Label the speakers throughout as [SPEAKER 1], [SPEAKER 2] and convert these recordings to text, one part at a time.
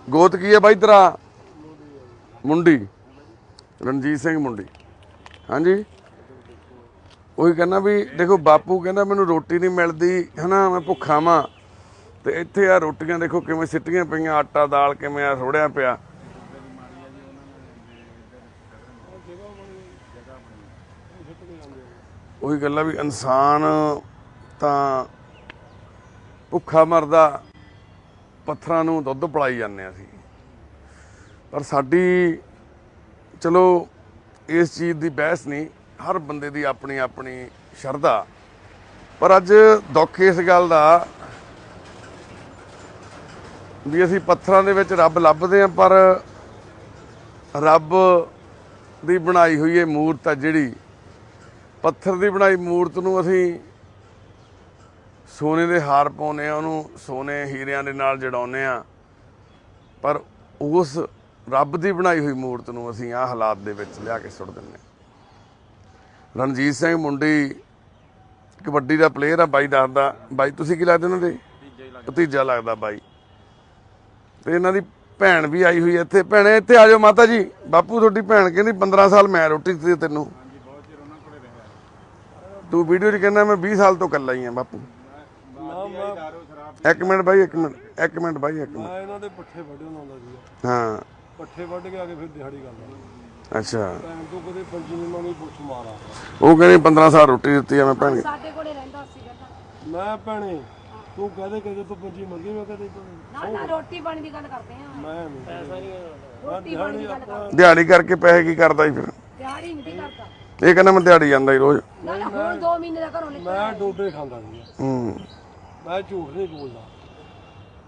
[SPEAKER 1] गोत की है बाई तेरा? मुंडी, रणजीत सिंह मुंडी। हाँ जी, ਉਹੀ ਕਹਿੰਦਾ ਵੀ ਦੇਖੋ ਬਾਪੂ ਕਹਿੰਦਾ ਮੈਨੂੰ ਰੋਟੀ ਨਹੀਂ ਮਿਲਦੀ ਹੈ ਨਾ, ਮੈਂ ਭੁੱਖਾ ਵਾਂ। ਤੇ ਇੱਥੇ ਆ ਰੋਟੀਆਂ ਦੇਖੋ ਕਿਵੇਂ ਸਿੱਟੀਆਂ ਪਈਆਂ, ਆਟਾ ਦਾਲ ਕਿਵੇਂ ਆ ਰੋੜਿਆ ਪਿਆ। ਉਹੀ ਗੱਲ ਆ ਵੀ ਇਨਸਾਨ ਤਾਂ ਭੁੱਖਾ ਮਰਦਾ, ਪੱਥਰਾਂ ਨੂੰ ਦੁੱਧ ਪਿਲਾਈ ਜਾਂਦੇ ਅਸੀਂ। ਪਰ ਸਾਡੀ ਚਲੋ ਇਸ ਚੀਜ਼ ਦੀ ਬਹਿਸ ਨਹੀਂ, हर बंदे दी अपनी अपनी शरधा। पर अज दुख इस गल दा भी असीं पत्थरां दे विच रब लभदे हां, पर रब दी बनाई हुई ये मूरत आ जिहड़ी पत्थर दी बनाई मूरत नूं असीं सोने दे हार पाउने आ, उहनूं सोने हीरिਆਂ दे नाल जड़ाउने आ, पर उस रब दी बनाई हुई मूरत नूं असीं आह हालात दे विच लिया के सुੱਟ दिंदे। रणजीत सिंह मुंडी कबड्डी का प्लेयर आ बाई दसदा। बाई तुसीं की लगदे उन्हां दे? भतीजा लगदा बाई। ते इन्हां दी भैन भी आई हुई है इत्थे। भैणे इत्थे आ जाओ माता जी। बापू तुहाडी भैन कहंदी 15 साल मैं रोटी दित्ती तैनूं, तू वीडियो च कहना मैं 20 साल तो कल्ला ही हां। बापू एक मिनट बाई, एक मिनट बाई, एक मिनट।
[SPEAKER 2] इन्हां दे पट्ठे वढे हुंदा सी।
[SPEAKER 1] हाँ,
[SPEAKER 2] पट्ठे वढ के आके फिर दिहाड़ी करदा।
[SPEAKER 1] अच्छा,
[SPEAKER 2] तू कदे पंजी नी मांगी पुੱਛ मारा।
[SPEAKER 1] ਉਹ ਕਹਿੰਦੀ 15 ਸਾਲ ਰੋਟੀ ਦਿੱਤੀ ਆ ਮੈਂ ਭੈਣ।
[SPEAKER 3] ਸਾਡੇ ਕੋਲੇ ਰਹਿੰਦਾ ਸੀ ਕਹਿੰਦਾ
[SPEAKER 2] ਮੈਂ ਭੈਣੇ ਤੂੰ ਕਹਦੇ ਕਦੇ ਤੂੰ ਪੰਜੀ ਮੰਗੀ, ਮੈਂ ਕਦੇ
[SPEAKER 3] ਨਾ ਨਾ ਰੋਟੀ ਪਾਣੀ ਦੀ ਗੱਲ ਕਰਦੇ ਆ।
[SPEAKER 2] ਮੈਂ ਨਹੀਂ ਪੈਸਾ ਨਹੀਂ
[SPEAKER 3] ਰੋਟੀ ਪਾਣੀ ਦੀ ਗੱਲ ਕਰਦੇ।
[SPEAKER 1] ਦਿਹਾੜੀ ਕਰਕੇ ਪੈਸੇ ਕੀ ਕਰਦਾ ਸੀ ਫਿਰ?
[SPEAKER 3] ਦਿਹਾੜੀ ਨਹੀਂ ਕਰਦਾ।
[SPEAKER 1] ਇਹ ਕਹਿੰਦਾ ਮੈਂ ਦਿਹਾੜੀ ਜਾਂਦਾ ਸੀ ਰੋਜ਼।
[SPEAKER 3] ਨਾ ਨਾ ਹੁਣ 2 ਮਹੀਨੇ ਦਾ ਘਰੋਂ ਨਿਕਲ।
[SPEAKER 2] ਮੈਂ ਡੋਡੇ ਖਾਂਦਾ ਸੀ। ਮੈਂ ਝੂਠ ਨਹੀਂ ਬੋਲਦਾ,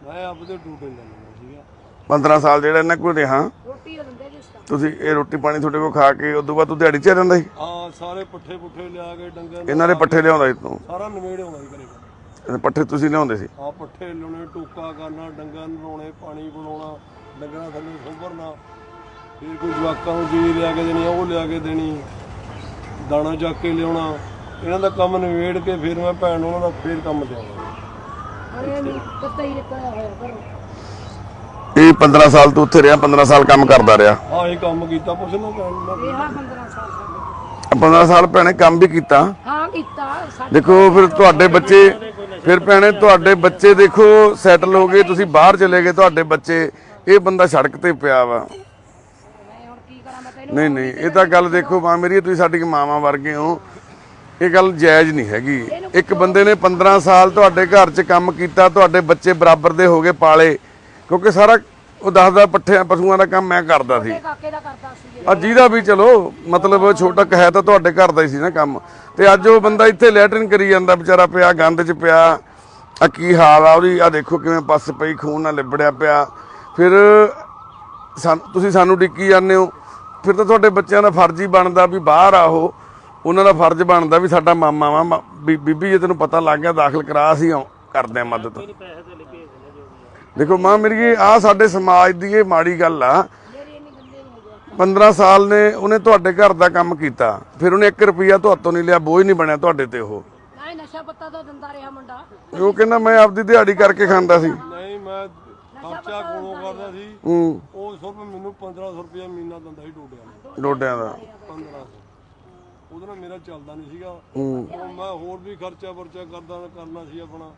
[SPEAKER 2] ਮੈਂ ਆਪਦੇ ਡੋਡੇ ਲੈਂਦਾ ਸੀਗਾ।
[SPEAKER 1] 15 ਸਾਲ ਜਿਹੜਾ ਇਹਨਾਂ ਕੋਲ ਰਿਹਾ
[SPEAKER 3] ਰੋਟੀ ਦਿੰਦੇ ਜਿਸ ਤਰ੍ਹਾਂ
[SPEAKER 1] ਤੁਸੀਂ, ਇਹ ਰੋਟੀ ਪਾਣੀ ਤੁਹਾਡੇ ਕੋਲ ਖਾ ਕੇ ਉਦੋਂ ਬਾਅਦ ਤੂੰ ਦਿਹਾੜੀ 'ਚ ਰਹਿੰਦਾ ਸੀ?
[SPEAKER 2] ਹਾਂ, ਸਾਰੇ ਪੱਠੇ ਪੁੱਠੇ ਲਿਆ ਕੇ ਡੰਗਰ
[SPEAKER 1] ਇਹਨਾਂ ਦੇ ਪੱਠੇ ਲਿਆਉਂਦਾ ਸੀ ਤੂੰ?
[SPEAKER 2] ਸਾਰਾ ਨਵੇੜ ਆਉਂਦਾ ਸੀ ਘਰੇ।
[SPEAKER 1] ਇਹ ਪੱਠੇ ਤੁਸੀਂ ਲਿਆਉਂਦੇ ਸੀ?
[SPEAKER 2] ਹਾਂ, ਪੱਠੇ ਲਾਉਣੇ, ਟੋਕਾ ਕਰਨਾ, ਡੰਗਰ ਨਲਾਉਣੇ, ਪਾਣੀ ਬਣਾਉਣਾ, ਡੰਗਰਾਂ ਥੱਲੇ ਸੁੰਭਰਨਾ, ਫਿਰ ਕੋਈ ਜਵਾਕਾਂ ਨੂੰ ਚੀਜ਼ ਲਿਆ ਕੇ ਦੇਣੀ, ਉਹ ਲਿਆ ਕੇ ਦੇਣੀ, ਦਾਣਾ ਚੱਕ ਕੇ ਲਿਆਉਣਾ। ਇਹਨਾਂ ਦਾ ਕੰਮ ਨਵੇੜ ਕੇ ਫਿਰ ਮੈਂ ਭੈਣ ਉਹਨਾਂ ਦਾ ਫਿਰ ਕੰਮ ਲਿਆਉਣਾ।
[SPEAKER 3] ਅਰੇ ਨਹੀਂ ਪਤਾ ਹੀ ਨਿਕਲਿਆ ਹੋਇਆ ਘਰੋਂ।
[SPEAKER 1] ਇਹ 15 ਸਾਲ ਤੂੰ ਉੱਥੇ ਰਿਹਾ, 15 ਸਾਲ ਕੰਮ ਕਰਦਾ ਰਿਹਾ?
[SPEAKER 2] ਹਾਂ, ਇਹ ਕੰਮ ਕੀਤਾ। ਪੁੱਛ ਲਓ ਭੈਣ ਨੂੰ।
[SPEAKER 3] ਇਹ 15 ਸਾਲ ਸਾਡੇ
[SPEAKER 1] 15 ਸਾਲ ਭੈਣੇ ਕੰਮ ਵੀ ਕੀਤਾ?
[SPEAKER 3] ਹਾਂ ਕੀਤਾ।
[SPEAKER 1] ਦੇਖੋ ਫਿਰ ਤੁਹਾਡੇ ਬੱਚੇ, ਫਿਰ ਭੈਣੇ ਤੁਹਾਡੇ ਬੱਚੇ ਦੇਖੋ ਸੈਟਲ ਹੋ ਗਏ, ਤੁਸੀਂ ਬਾਹਰ ਚਲੇ ਗਏ, ਤੁਹਾਡੇ ਬੱਚੇ, ਇਹ ਬੰਦਾ ਸੜਕ ਤੇ ਪਿਆ ਵਾ।
[SPEAKER 3] ਮੈਂ ਹੁਣ ਕੀ ਕਰਾਂ? ਮੈਂ ਤੈਨੂੰ
[SPEAKER 1] ਨਹੀਂ ਨਹੀਂ, ਇਹ ਤਾਂ ਗੱਲ ਦੇਖੋ ਮਾਂ ਮੇਰੀ, ਤੁਸੀਂ ਸਾਡੀ ਮਾਵਾਂ ਵਰਗੇ ਹੋ, ਇਹ ਗੱਲ ਜਾਇਜ਼ ਨਹੀਂ ਹੈਗੀ। ਇੱਕ ਬੰਦੇ ਨੇ 15 ਸਾਲ ਤੁਹਾਡੇ ਘਰ 'ਚ ਕੰਮ ਕੀਤਾ, ਤੁਹਾਡੇ ਬੱਚੇ ਬਰਾਬਰ ਦੇ ਹੋ ਗਏ, ਪਾਲੇ, ਕਿਉਂਕਿ ਸਾਰਾ ਉਹ ਦੱਸਦਾ ਪੱਠਿਆਂ ਪਸ਼ੂਆਂ ਦਾ ਕੰਮ ਮੈਂ ਕਰਦਾ ਸੀ।
[SPEAKER 3] ਕਾਕੇ ਦਾ ਕਰਦਾ ਸੀ।
[SPEAKER 1] ਆ ਜਿਹਦਾ ਵੀ ਚਲੋ ਮਤਲਬ ਛੋਟਾ ਹੈ ਤਾਂ ਤੁਹਾਡੇ ਘਰ ਦਾ ਹੀ ਸੀ ਨਾ ਕੰਮ। ਤੇ ਅੱਜ ਉਹ ਬੰਦਾ ਇੱਥੇ ਲੈਟਰਿਨ ਕਰੀ ਜਾਂਦਾ ਵਿਚਾਰਾ, ਪਿਆ ਗੰਦ 'ਚ ਪਿਆ। ਆ ਕੀ ਹਾਲ ਆ ਉਹਦੀ, ਆ ਦੇਖੋ ਕਿਵੇਂ ਪੱਸ ਪਈ, ਖੂਨ ਨਾਲ ਲਿਬੜਿਆ ਪਿਆ। ਫਿਰ ਤੁਸੀਂ ਸਾਨੂੰ ਡਿੱਕੀ ਜਾਂਦੇ ਹੋ। ਫਿਰ ਤਾਂ ਤੁਹਾਡੇ ਬੱਚਿਆਂ ਦਾ ਫਰਜ਼ ਹੀ ਬਣਦਾ ਵੀ ਬਾਹਰ ਆ, ਉਹ ਉਹਨਾਂ ਦਾ ਫਰਜ਼ ਬਣਦਾ ਵੀ ਸਾਡਾ ਮਾਮਾ ਵਾ, ਬੀਬੀ ਜੇ ਤੈਨੂੰ ਪਤਾ ਲੱਗ ਗਿਆ ਦਾਖਲ ਕਰਾ, ਅਸੀਂ ਕਰਦੇ ਹਾਂ ਮਦਦ। ਦੇਖੋ ਮਾਂ ਮੇਰੀ, ਆਹ ਸਾਡੇ ਸਮਾਜ ਦੀ ਇਹ ਮਾੜੀ ਗੱਲ ਆ। 15 ਸਾਲ ਨੇ ਉਹਨੇ ਤੁਹਾਡੇ ਘਰ ਦਾ ਕੰਮ ਕੀਤਾ, ਫਿਰ ਉਹਨੇ 1 ਰੁਪਈਆ ਤੁਹਾਤੋਂ ਨਹੀਂ ਲਿਆ, ਬੋਝ ਨਹੀਂ ਬਣਿਆ ਤੁਹਾਡੇ ਤੇ। ਉਹ
[SPEAKER 3] ਨਾ ਨਸ਼ਾ ਪੱਤਾ ਤਾਂ ਦਿੰਦਾ ਰਿਹਾ ਮੁੰਡਾ।
[SPEAKER 1] ਉਹ ਕਹਿੰਦਾ ਮੈਂ ਆਪਦੀ ਦਿਹਾੜੀ ਕਰਕੇ ਖਾਂਦਾ ਸੀ।
[SPEAKER 2] ਨਹੀਂ, ਮੈਂ ਖਰਚਾ ਕੋਲੋਂ ਕਰਦਾ ਸੀ। ਉਹ ਸਿਰਫ ਮੈਨੂੰ 1500 ਰੁਪਏ ਮਹੀਨਾ ਦਿੰਦਾ ਸੀ
[SPEAKER 1] ਡੋਡਿਆਂ ਦਾ।
[SPEAKER 2] 1500 ਉਹਦੇ ਨਾਲ ਮੇਰਾ ਚੱਲਦਾ ਨਹੀਂ ਸੀਗਾ। ਉਹ ਮੈਂ ਹੋਰ ਵੀ ਖਰਚਾ ਵਰਚਾ ਕਰਨਾ ਸੀ ਆਪਣਾ।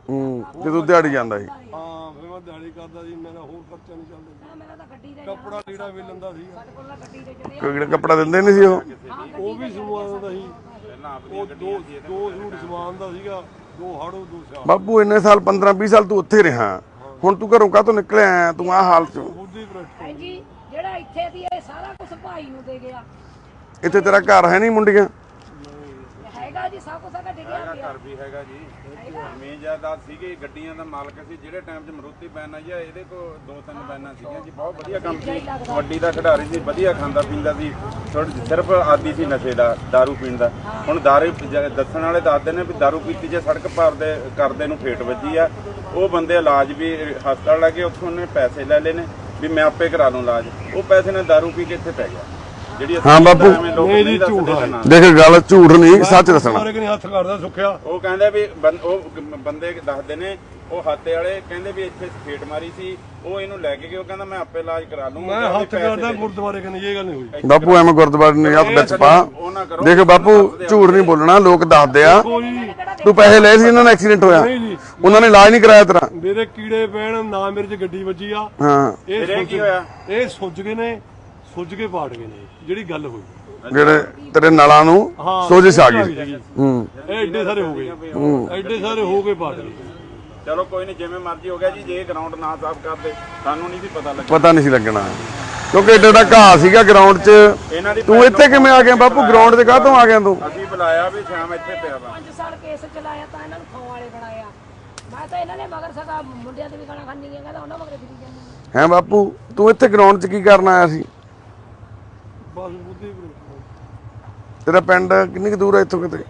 [SPEAKER 1] ਜਦੋਂ ਦਿਹਾੜੀ ਜਾਂਦਾ ਸੀ।
[SPEAKER 2] ਹਾਂ, ਫਿਰ ਮੈਂ ਦਿਹਾੜੀ ਕਰਦਾ ਸੀ, ਮੇਰਾ ਹੋਰ ਖਰਚਾ ਨਹੀਂ ਚੱਲਦਾ।
[SPEAKER 3] ਮੇਰਾ ਤਾਂ ਗੱਡੀ ਦੇ
[SPEAKER 2] ਕੱਪੜਾ ਲੀੜਾ ਵੀ ਲੈਂਦਾ ਸੀ।
[SPEAKER 3] ਸਾਡੇ ਕੋਲ ਗੱਡੀ ਦੇ ਜਿਹੜੇ
[SPEAKER 1] ਕੋਈ ਕੱਪੜਾ ਦਿੰਦੇ ਨਹੀਂ ਸੀ ਉਹ?
[SPEAKER 2] ਉਹ ਵੀ ਸਮਾਨ ਦਾ ਸੀ। ਉਹ ਦੋ ਸੂਟ ਸਮਾਨ ਦਾ ਸੀਗਾ, 2 ਹਾੜੋ 2 ਸਿਆਲ।
[SPEAKER 1] ਬਾਪੂ ਇੰਨੇ ਸਾਲ 15-20 ਸਾਲ ਤੂੰ ਉੱਥੇ ਰਿਹਾ, ਹੁਣ ਤੂੰ ਘਰੋਂ ਕਾਹਤੋਂ ਨਿਕਲਿਆ ਆਇਆ ਤੂੰ ਆਹ ਹਾਲ 'ਚ?
[SPEAKER 2] ਬੁੱਧੀ ਭ੍ਰਿਸ਼ਟ।
[SPEAKER 3] ਜੀ ਜਿਹੜਾ ਇੱਥੇ ਦੀ ਇਹ ਸਾਰਾ ਕੁਝ ਭਾਈ ਨੂੰ ਦੇ ਗਿਆ।
[SPEAKER 1] ਇੱਥੇ ਤੇਰਾ ਘਰ ਹੈ ਨਹੀਂ ਮੁੰਡੀਆਂ?
[SPEAKER 3] ਹੈਗਾ ਜੀ, ਸਭ ਕੁਝ ਹੈਗਾ, ਡਿੱਗਿਆ
[SPEAKER 4] ਘਰ ਵੀ ਹੈਗਾ ਜੀ। ਜ਼ਮੀਨ ਜਾਇਦਾਦ ਸੀਗੀ, ਗੱਡੀਆਂ ਦਾ ਮਾਲਕ ਸੀ। ਜਿਹੜੇ ਟਾਈਮ 'ਚ ਮਰੂਤੀ ਬੈਨ ਆਈ ਆ, ਇਹਦੇ ਕੋਲ 2-3 ਬੈਨਾਂ ਸੀਗੀਆਂ ਜੀ। ਬਹੁਤ ਵਧੀਆ ਕੰਮ ਸੀ, ਕਬੱਡੀ ਦਾ ਖਿਡਾਰੀ ਸੀ, ਵਧੀਆ ਖਾਂਦਾ ਪੀਂਦਾ ਸੀ। ਸਿਰਫ ਆਦੀ ਸੀ ਨਸ਼ੇ ਦਾ, ਦਾਰੂ ਪੀਣ ਦਾ। ਹੁਣ ਦਾਰੂ ਦੱਸਣ ਵਾਲੇ ਦੱਸਦੇ ਨੇ ਵੀ ਦਾਰੂ ਪੀਤੀ ਜੇ ਸੜਕ ਪਾਰ ਦੇ ਕਰਦੇ ਨੂੰ ਫੇਟ ਵੱਜੀ ਆ। ਉਹ ਬੰਦੇ ਇਲਾਜ ਵੀ ਹਸਪਤਾਲ ਲੱਗੇ, ਉੱਥੋਂ ਉਹਨੇ ਪੈਸੇ ਲੈ ਲਏ ਨੇ ਵੀ ਮੈਂ ਆਪੇ ਕਰਾ ਲੂੰ ਇਲਾਜ। ਉਹ ਪੈਸੇ ਨਾਲ ਦਾਰੂ ਪੀ ਕੇ ਇੱਥੇ ਪੈ ਗਿਆ।
[SPEAKER 1] ਹਾਂ ਬਾਪੂ,
[SPEAKER 2] ਨਹੀਂ ਜੀ, ਝੂਠ ਆ।
[SPEAKER 1] ਦੇਖ ਗੱਲ ਝੂਠ ਨਹੀਂ, ਸੱਚ ਦੱਸਣਾ।
[SPEAKER 2] ਹੱਥ ਕਰਦਾ ਸੁੱਖਿਆ।
[SPEAKER 4] ਉਹ ਕਹਿੰਦੇ ਵੀ ਉਹ ਬੰਦੇ ਦੱਸਦੇ ਨੇ ਉਹ ਹਾਤੇ ਵਾਲੇ ਕਹਿੰਦੇ ਵੀ ਇੱਥੇ ਫੇਟ ਮਾਰੀ ਸੀ, ਉਹ ਇਹਨੂੰ ਲੈ ਕੇ ਗਏ, ਉਹ ਕਹਿੰਦਾ ਮੈਂ ਆਪੇ ਇਲਾਜ ਕਰਾ ਲੂੰਗਾ।
[SPEAKER 2] ਮੈਂ ਹੱਥ ਕਰਦਾ ਗੁਰਦੁਆਰੇ ਕਹਿੰਦੇ ਇਹ ਗੱਲ ਨਹੀਂ ਹੋਈ।
[SPEAKER 1] ਬਾਪੂ ਐਵੇਂ ਗੁਰਦੁਆਰੇ ਨੇ ਹੱਥ ਵਿੱਚ ਪਾ। ਦੇਖ ਬਾਪੂ ਝੂਠ ਨਹੀਂ ਬੋਲਣਾ, ਲੋਕ ਦੱਸਦੇ ਆ ਤੂੰ ਪੈਸੇ ਲਏ ਸੀ, ਇਹਨਾਂ ਨਾਲ ਐਕਸੀਡੈਂਟ ਹੋਇਆ, ਉਹਨਾਂ ਨੇ ਇਲਾਜ ਨਹੀਂ ਕਰਾਇਆ ਤੇਰਾ।
[SPEAKER 2] ਮੇਰੇ ਕੀੜੇ ਪੈਣ ਨਾ, ਮੇਰੇ 'ਚ ਗੱਡੀ ਵੱਜੀ ਆ।
[SPEAKER 1] ਹਾਂ
[SPEAKER 2] ਇਹ
[SPEAKER 4] ਕੀ ਹੋਇਆ?
[SPEAKER 2] ਇਹ ਸੁੱਜ ਗਏ ਨੇ, ਸੁੱਜ ਕੇ ਪਾੜ ਗਏ ਨੇ, ਜਿਹੜੀ ਗੱਲ ਹੋਈ।
[SPEAKER 1] ਜਿਹੜੇ ਤੇਰੇ ਨਲਾਂ ਨੂੰ ਸੋਜਿਸ਼ ਆ ਗਈ।
[SPEAKER 2] ਇਹ ਐਡੇ ਸਾਰੇ ਹੋ ਗਏ, ਐਡੇ ਸਾਰੇ ਹੋ ਕੇ ਪਾੜ ਗਏ।
[SPEAKER 4] ਚਲੋ ਕੋਈ ਨਹੀਂ, ਜਿਵੇਂ ਮਰਜ਼ੀ ਹੋ ਗਿਆ ਜੀ। ਜੇ ਗਰਾਊਂਡ ਨਾ ਸਾਫ਼ ਕਰਦੇ ਸਾਨੂੰ ਨਹੀਂ ਸੀ ਪਤਾ ਲੱਗਣਾ,
[SPEAKER 1] ਪਤਾ ਨਹੀਂ ਸੀ ਲੱਗਣਾ, ਕਿਉਂਕਿ ਏਡਾ ਏਡਾ ਘਾਹ ਸੀਗਾ ਗਰਾਊਂਡ 'ਚ। ਤੂੰ ਇੱਥੇ ਕਿਵੇਂ ਆ ਗਿਆ ਬਾਪੂ? ਗਰਾਊਂਡ 'ਤੇ ਕਾਹਤੋਂ ਆ ਗਿਆ ਤੂੰ?
[SPEAKER 4] ਅਸੀਂ ਬੁਲਾਇਆ ਵੀ ਸ਼ਾਮ ਇੱਥੇ ਪਿਆ ਵਾ।
[SPEAKER 3] 5 ਸਾਲ ਕੇਸ ਚਲਾਇਆ ਤਾਂ ਇਹਨਾਂ ਨੂੰ ਖਾਣ ਵਾਲੇ ਬਣਾਇਆ। ਮੈਂ ਤਾਂ ਇਹਨਾਂ ਨੇ ਮਗਰ ਸਗਾ ਮੁੰਡਿਆਂ ਦੇ ਵੀ ਗਾਣਾ ਖਾਂਦੀਆਂ, ਕਹਿੰਦਾ ਉਹਨਾਂ ਮਗਰ ਫਿਰੀ ਜਾਂਦੀ।
[SPEAKER 1] ਹੈਂ ਬਾਪੂ ਤੂੰ ਇੱਥੇ ਗਰਾਊਂਡ 'ਚ ਕੀ ਕਰਨ ਆਇਆ ਸੀ?
[SPEAKER 2] ਬਸ ਬੁੱਧੀ
[SPEAKER 1] ਤੇਰਾ ਪਿੰਡ ਕਿੰਨੀ ਕੁ ਦੂਰ ਹੈ ਇੱਥੋਂ ਕਿਤੇ?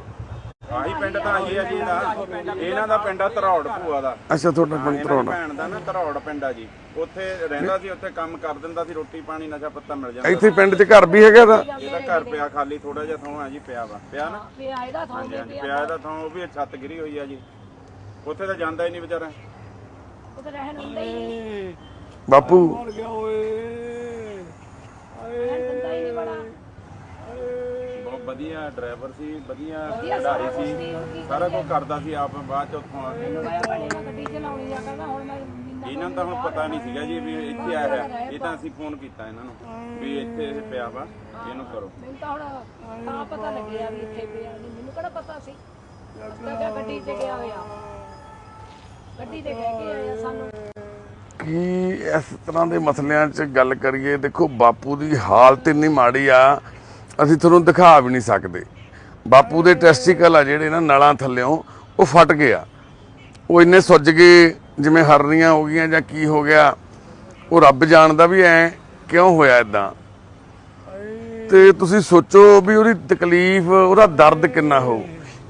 [SPEAKER 4] ਆਹੀ ਪਿੰਡ ਤਾਂ ਇਹ ਆ ਜੀ ਇਹਨਾਂ ਦਾ ਪਿੰਡ ਆ ਧਰੌੜ ਭੂਆ ਦਾ।
[SPEAKER 1] ਅੱਛਾ ਤੁਹਾਡਾ ਪਿੰਡ ਧਰੌੜ।
[SPEAKER 4] ਭੈਣ ਦਾ ਨਾ ਧਰੌੜ ਪਿੰਡ ਆ ਜੀ, ਉੱਥੇ ਰਹਿੰਦਾ ਸੀ, ਉੱਥੇ ਕੰਮ ਕਰ ਦਿੰਦਾ ਸੀ, ਰੋਟੀ ਪਾਣੀ ਨਸ਼ਾ ਪੱਤਾ ਮਿਲ ਜਾਂਦਾ।
[SPEAKER 1] ਇੱਥੇ ਪਿੰਡ 'ਚ ਘਰ ਵੀ ਹੈਗਾ ਦਾ?
[SPEAKER 4] ਇਹਦਾ ਘਰ ਪਿਆ ਖਾਲੀ, ਥੋੜਾ ਜਿਹਾ ਥਾਂ ਆ ਜੀ, ਪਿਆ ਵਾ, ਪਿਆ ਨਾ
[SPEAKER 3] ਪਿਆ ਇਹਦਾ ਥਾਂ
[SPEAKER 4] ਹਾਂਜੀ ਹਾਂਜੀ, ਪਿਆ ਇਹਦਾ ਥਾਂ, ਉਹ ਵੀ ਛੱਤ ਗਿਰੀ ਹੋਈ ਆ ਜੀ, ਉੱਥੇ ਤਾਂ ਜਾਂਦਾ ਹੀ ਨਹੀਂ ਵਿਚਾਰਾ।
[SPEAKER 3] ਉਹ ਤਾਂ ਰਹਿਣ ਹੁੰਦਾ ਹੀ ਨਹੀਂ,
[SPEAKER 1] ਬਾਪੂ
[SPEAKER 2] ਮਰ ਗਿਆ ਓਏ।
[SPEAKER 3] ਰਹਿਣ ਦਿੰਦਾ ਹੀ ਨਹੀਂ ਬੜਾ।
[SPEAKER 4] ਬਹੁਤ ਵਧੀਆ ਡਰਾਈਵਰ ਸੀ, ਵਧੀਆ ਖਿਡਾਰੀ ਸੀ, ਸਾਰਾ ਕੁਝ ਕਰਦਾ ਸੀ ਆਪ। ਬਾਅਦ ਚ ਉੱਥੋਂ ਆ ਕੇ
[SPEAKER 3] ਗੱਡੀ ਚਲਾਉਣੀ ਆ, ਕਹਿੰਦਾ ਹੁਣ ਮੈਂ
[SPEAKER 4] ਇਹਨਾਂ ਨੂੰ ਤਾਂ ਹੁਣ ਪਤਾ ਨਹੀਂ ਸੀਗਾ ਜੀ ਵੀ ਇੱਥੇ ਆਇਆ ਹੈ। ਇਹ ਤਾਂ ਅਸੀਂ ਫੋਨ ਕੀਤਾ ਇਹਨਾਂ ਨੂੰ ਵੀ ਇੱਥੇ ਇਹ ਪਿਆ ਵਾ, ਇਹਨੂੰ ਕਰੋ।
[SPEAKER 3] ਮੈਨੂੰ ਤਾਂ ਹੁਣ ਤਾਂ ਪਤਾ ਲੱਗਿਆ ਵੀ ਇੱਥੇ ਪਿਆ ਨਹੀਂ, ਮੈਨੂੰ ਕਿਹੜਾ ਪਤਾ ਸੀ। ਤਾਂ ਕਿਹਾ ਗੱਡੀ 'ਚ ਗਿਆ ਹੋਇਆ, ਗੱਡੀ ਤੇ ਕਹਿ ਕੇ ਆਇਆ ਸਾਨੂੰ।
[SPEAKER 1] ਕੀ ਇਸ ਤਰ੍ਹਾਂ ਦੇ ਮਸਲਿਆਂ 'ਚ ਗੱਲ ਕਰੀਏ? ਦੇਖੋ ਬਾਪੂ ਦੀ ਹਾਲਤ ਇੰਨੀ ਮਾੜੀ ਆ, ਅਸੀਂ ਤੁਹਾਨੂੰ ਦਿਖਾ ਵੀ ਨਹੀਂ ਸਕਦੇ। ਬਾਪੂ ਦੇ ਟੈਸਟੀਕਲ ਆ ਜਿਹੜੇ ਨਾ ਨਲਾਂ ਥੱਲਿਓਂ ਉਹ ਫਟ ਗਿਆ, ਉਹ ਇੰਨੇ ਸੁੱਜ ਗਏ ਜਿਵੇਂ ਹਰਨੀਆਂ ਹੋ ਗਈਆਂ ਜਾਂ ਕੀ ਹੋ ਗਿਆ, ਉਹ ਰੱਬ ਜਾਣਦਾ ਵੀ ਐ ਕਿਉਂ ਹੋਇਆ ਇਦਾਂ। ਤੇ ਤੁਸੀਂ ਸੋਚੋ ਵੀ ਉਹਦੀ ਤਕਲੀਫ, ਉਹਦਾ ਦਰਦ ਕਿੰਨਾ ਹੋਊ।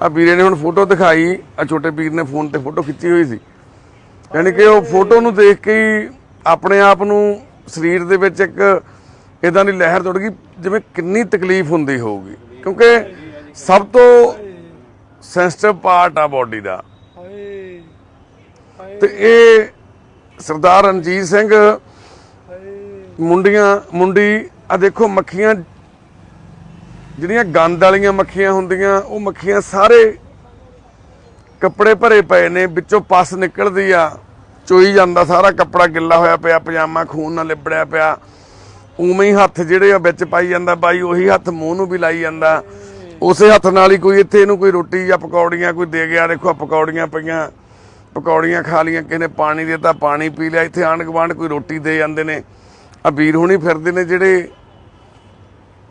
[SPEAKER 1] ਆ ਵੀਰੇ ਨੇ ਹੁਣ ਫੋਟੋ ਦਿਖਾਈ, ਆ ਛੋਟੇ ਵੀਰ ਨੇ ਫੋਨ ਤੇ ਫੋਟੋ ਖਿੱਚੀ ਹੋਈ ਸੀ, ਯਾਨੀ ਕਿ ਉਹ ਫੋਟੋ ਨੂੰ ਦੇਖ ਕੇ ਹੀ ਆਪਣੇ ਆਪ ਨੂੰ ਸਰੀਰ ਦੇ ਵਿੱਚ ਇੱਕ ਇਦਾਂ ਦੀ ਲਹਿਰ ਤੁਰ ਗਈ ਜਿਵੇਂ ਕਿੰਨੀ ਤਕਲੀਫ ਹੁੰਦੀ ਹੋਊਗੀ, ਕਿਉਂਕਿ ਸਭ ਤੋਂ ਸੈਂਸਿਟਿਵ ਪਾਰਟ ਆ ਬੋਡੀ ਦਾ। ਤੇ ਇਹ ਸਰਦਾਰ ਰਣਜੀਤ ਸਿੰਘ ਮੁੰਡੀ ਆ ਦੇਖੋ, ਮੱਖੀਆਂ ਜਿਹੜੀਆਂ ਗੰਦ ਵਾਲੀਆਂ ਮੱਖੀਆਂ ਹੁੰਦੀਆਂ, ਉਹ ਮੱਖੀਆਂ ਸਾਰੇ ਕੱਪੜੇ ਭਰੇ ਪਏ ਨੇ, ਵਿੱਚੋਂ ਪਸ ਨਿਕਲਦੀ ਆ, ਚੋਈ ਜਾਂਦਾ, ਸਾਰਾ ਕੱਪੜਾ ਗਿੱਲਾ ਹੋਇਆ ਪਿਆ, ਪਜਾਮਾ ਖੂਨ ਨਾਲ ਲਿਬੜਿਆ ਪਿਆ, ਉਵੇਂ ਹੀ ਹੱਥ ਜਿਹੜੇ ਆ ਵਿੱਚ ਪਾਈ ਜਾਂਦਾ ਬਾਈ, ਉਹੀ ਹੱਥ ਮੂੰਹ ਨੂੰ ਵੀ ਲਾਈ ਜਾਂਦਾ, ਉਸੇ ਹੱਥ ਨਾਲ ਹੀ ਕੋਈ ਇੱਥੇ ਇਹਨੂੰ ਕੋਈ ਰੋਟੀ ਜਾਂ ਪਕੌੜੀਆਂ ਕੋਈ ਦੇ ਗਿਆ। ਦੇਖੋ ਪਕੌੜੀਆਂ ਪਈਆਂ, ਪਕੌੜੀਆਂ ਖਾ ਲੀਆਂ, ਕਿਸੇ ਨੇ ਪਾਣੀ ਦੇਤਾ ਪਾਣੀ ਪੀ ਲਿਆ, ਇੱਥੇ ਆਂਢ ਗੁਆਂਢ ਕੋਈ ਰੋਟੀ ਦੇ ਜਾਂਦੇ ਨੇ। ਆ ਵੀਰ ਹੁਣੀ ਫਿਰਦੇ ਨੇ ਜਿਹੜੇ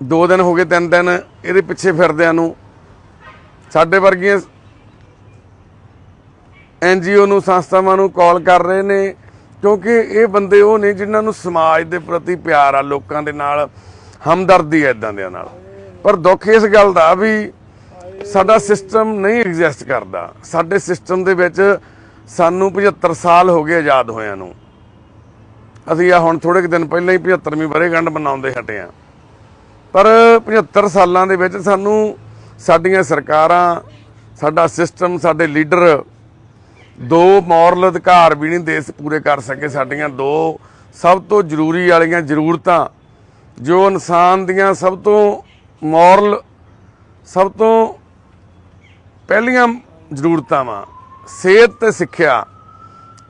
[SPEAKER 1] 2 ਦਿਨ ਹੋ ਗਏ 3 ਦਿਨ ਇਹਦੇ ਪਿੱਛੇ ਫਿਰਦਿਆਂ ਨੂੰ। ਸਾਡੇ ਵਰਗੀਆਂ NGO ਨੂੰ, ਸੰਸਥਾਵਾਂ ਨੂੰ ਕਾਲ ਕਰ ਰਹੇ ਨੇ, ਕਿਉਂਕਿ ਇਹ ਬੰਦੇ ਉਹ ਨੇ ਜਿਨ੍ਹਾਂ ਨੂੰ ਸਮਾਜ ਦੇ ਪ੍ਰਤੀ ਪਿਆਰ ਆ, ਲੋਕਾਂ ਦੇ ਨਾਲ ਹਮਦਰਦੀ ਹੈ ਇੱਦਾਂ ਦਿਆਂ ਨਾਲ। ਪਰ ਦੁੱਖ ਇਸ ਗੱਲ ਦਾ ਵੀ ਸਾਡਾ ਸਿਸਟਮ ਨਹੀਂ ਐਗਜ਼ਿਸਟ ਕਰਦਾ। ਸਾਡੇ ਸਿਸਟਮ ਦੇ ਵਿੱਚ ਸਾਨੂੰ 75 ਸਾਲ ਹੋ ਗਏ ਆਜ਼ਾਦ ਹੋਇਆਂ ਨੂੰ। ਅਸੀਂ ਆ ਹੁਣ ਥੋੜੇ ਕੁ ਦਿਨ ਪਹਿਲਾਂ ਹੀ 75ਵੀਂ ਵਰ੍ਹੇਗੰਢ ਮਨਾਉਂਦੇ ਹਟੇ ਹਾਂ, ਪਰ 75 ਸਾਲਾਂ ਦੇ ਵਿੱਚ ਸਾਨੂੰ ਸਾਡੀਆਂ ਸਰਕਾਰਾਂ, ਸਾਡਾ ਸਿਸਟਮ, ਸਾਡੇ ਲੀਡਰ 2 ਮੋਰਲ ਅਧਿਕਾਰ ਵੀ ਨਹੀਂ ਦੇ ਪੂਰੇ ਕਰ ਸਕੇ। ਸਾਡੀਆਂ 2 ਸਭ ਤੋਂ ਜ਼ਰੂਰੀ ਵਾਲੀਆਂ ਜ਼ਰੂਰਤਾਂ, ਜੋ ਇਨਸਾਨ ਦੀਆਂ ਸਭ ਤੋਂ ਮੋਰਲ, ਸਭ ਤੋਂ ਪਹਿਲੀਆਂ ਜ਼ਰੂਰਤਾਂ ਵਾ, ਸਿਹਤ ਤੇ ਸਿੱਖਿਆ,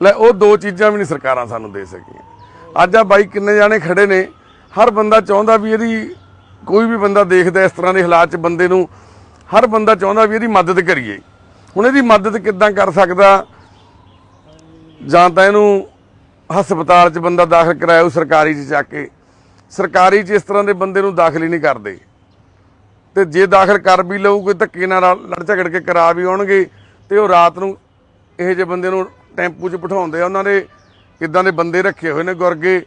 [SPEAKER 1] ਲੈ ਉਹ 2 ਚੀਜ਼ਾਂ ਵੀ ਨਹੀਂ ਸਰਕਾਰਾਂ ਸਾਨੂੰ ਦੇ ਸਕੀਆਂ। ਅੱਜ ਆ ਬਾਈ ਕਿੰਨੇ ਜਾਣੇ ਖੜੇ ਨੇ, ਹਰ ਬੰਦਾ ਚਾਹੁੰਦਾ ਵੀ ਇਹਦੀ, ਕੋਈ ਵੀ ਬੰਦਾ ਦੇਖਦਾ ਇਸ ਤਰ੍ਹਾਂ ਦੇ ਹਾਲਾਤ 'ਚ ਬੰਦੇ ਨੂੰ, ਹਰ ਬੰਦਾ ਚਾਹੁੰਦਾ ਵੀ ਇਹਦੀ ਮਦਦ ਕਰੀਏ। ਹੁਣ ਇਹਦੀ ਮਦਦ ਕਿੱਦਾਂ ਕਰ ਸਕਦਾ? ਜਾਂ ਤਾਂ ਇਹਨੂੰ ਹਸਪਤਾਲ 'ਚ ਬੰਦਾ ਦਾਖਲ ਕਰਾਇਆ ਸਰਕਾਰੀ 'ਚ ਚੱਕ ਕੇ, ਸਰਕਾਰੀ 'ਚ ਇਸ ਤਰ੍ਹਾਂ ਦੇ ਬੰਦੇ ਨੂੰ ਦਾਖਲ ਹੀ ਨਹੀਂ ਕਰਦੇ, ਤੇ ਜੇ ਦਾਖਲ ਕਰ ਵੀ ਲਊ ਕੋਈ ਧੱਕੇ ਨਾਲ ਲੜ ਝਗੜ ਕੇ ਕਰਾ ਵੀ ਆਉਣਗੇ, ਤੇ ਉਹ ਰਾਤ ਨੂੰ ਇਹੋ ਜਿਹੇ ਬੰਦੇ ਨੂੰ ਟੈਂਪੂ 'ਚ ਬਿਠਾਉਂਦੇ ਆ। ਉਹਨਾਂ ਦੇ ਇੱਦਾਂ ਦੇ ਬੰਦੇ ਰੱਖੇ ਹੋਏ ਨੇ ਗੁਰਗੇ,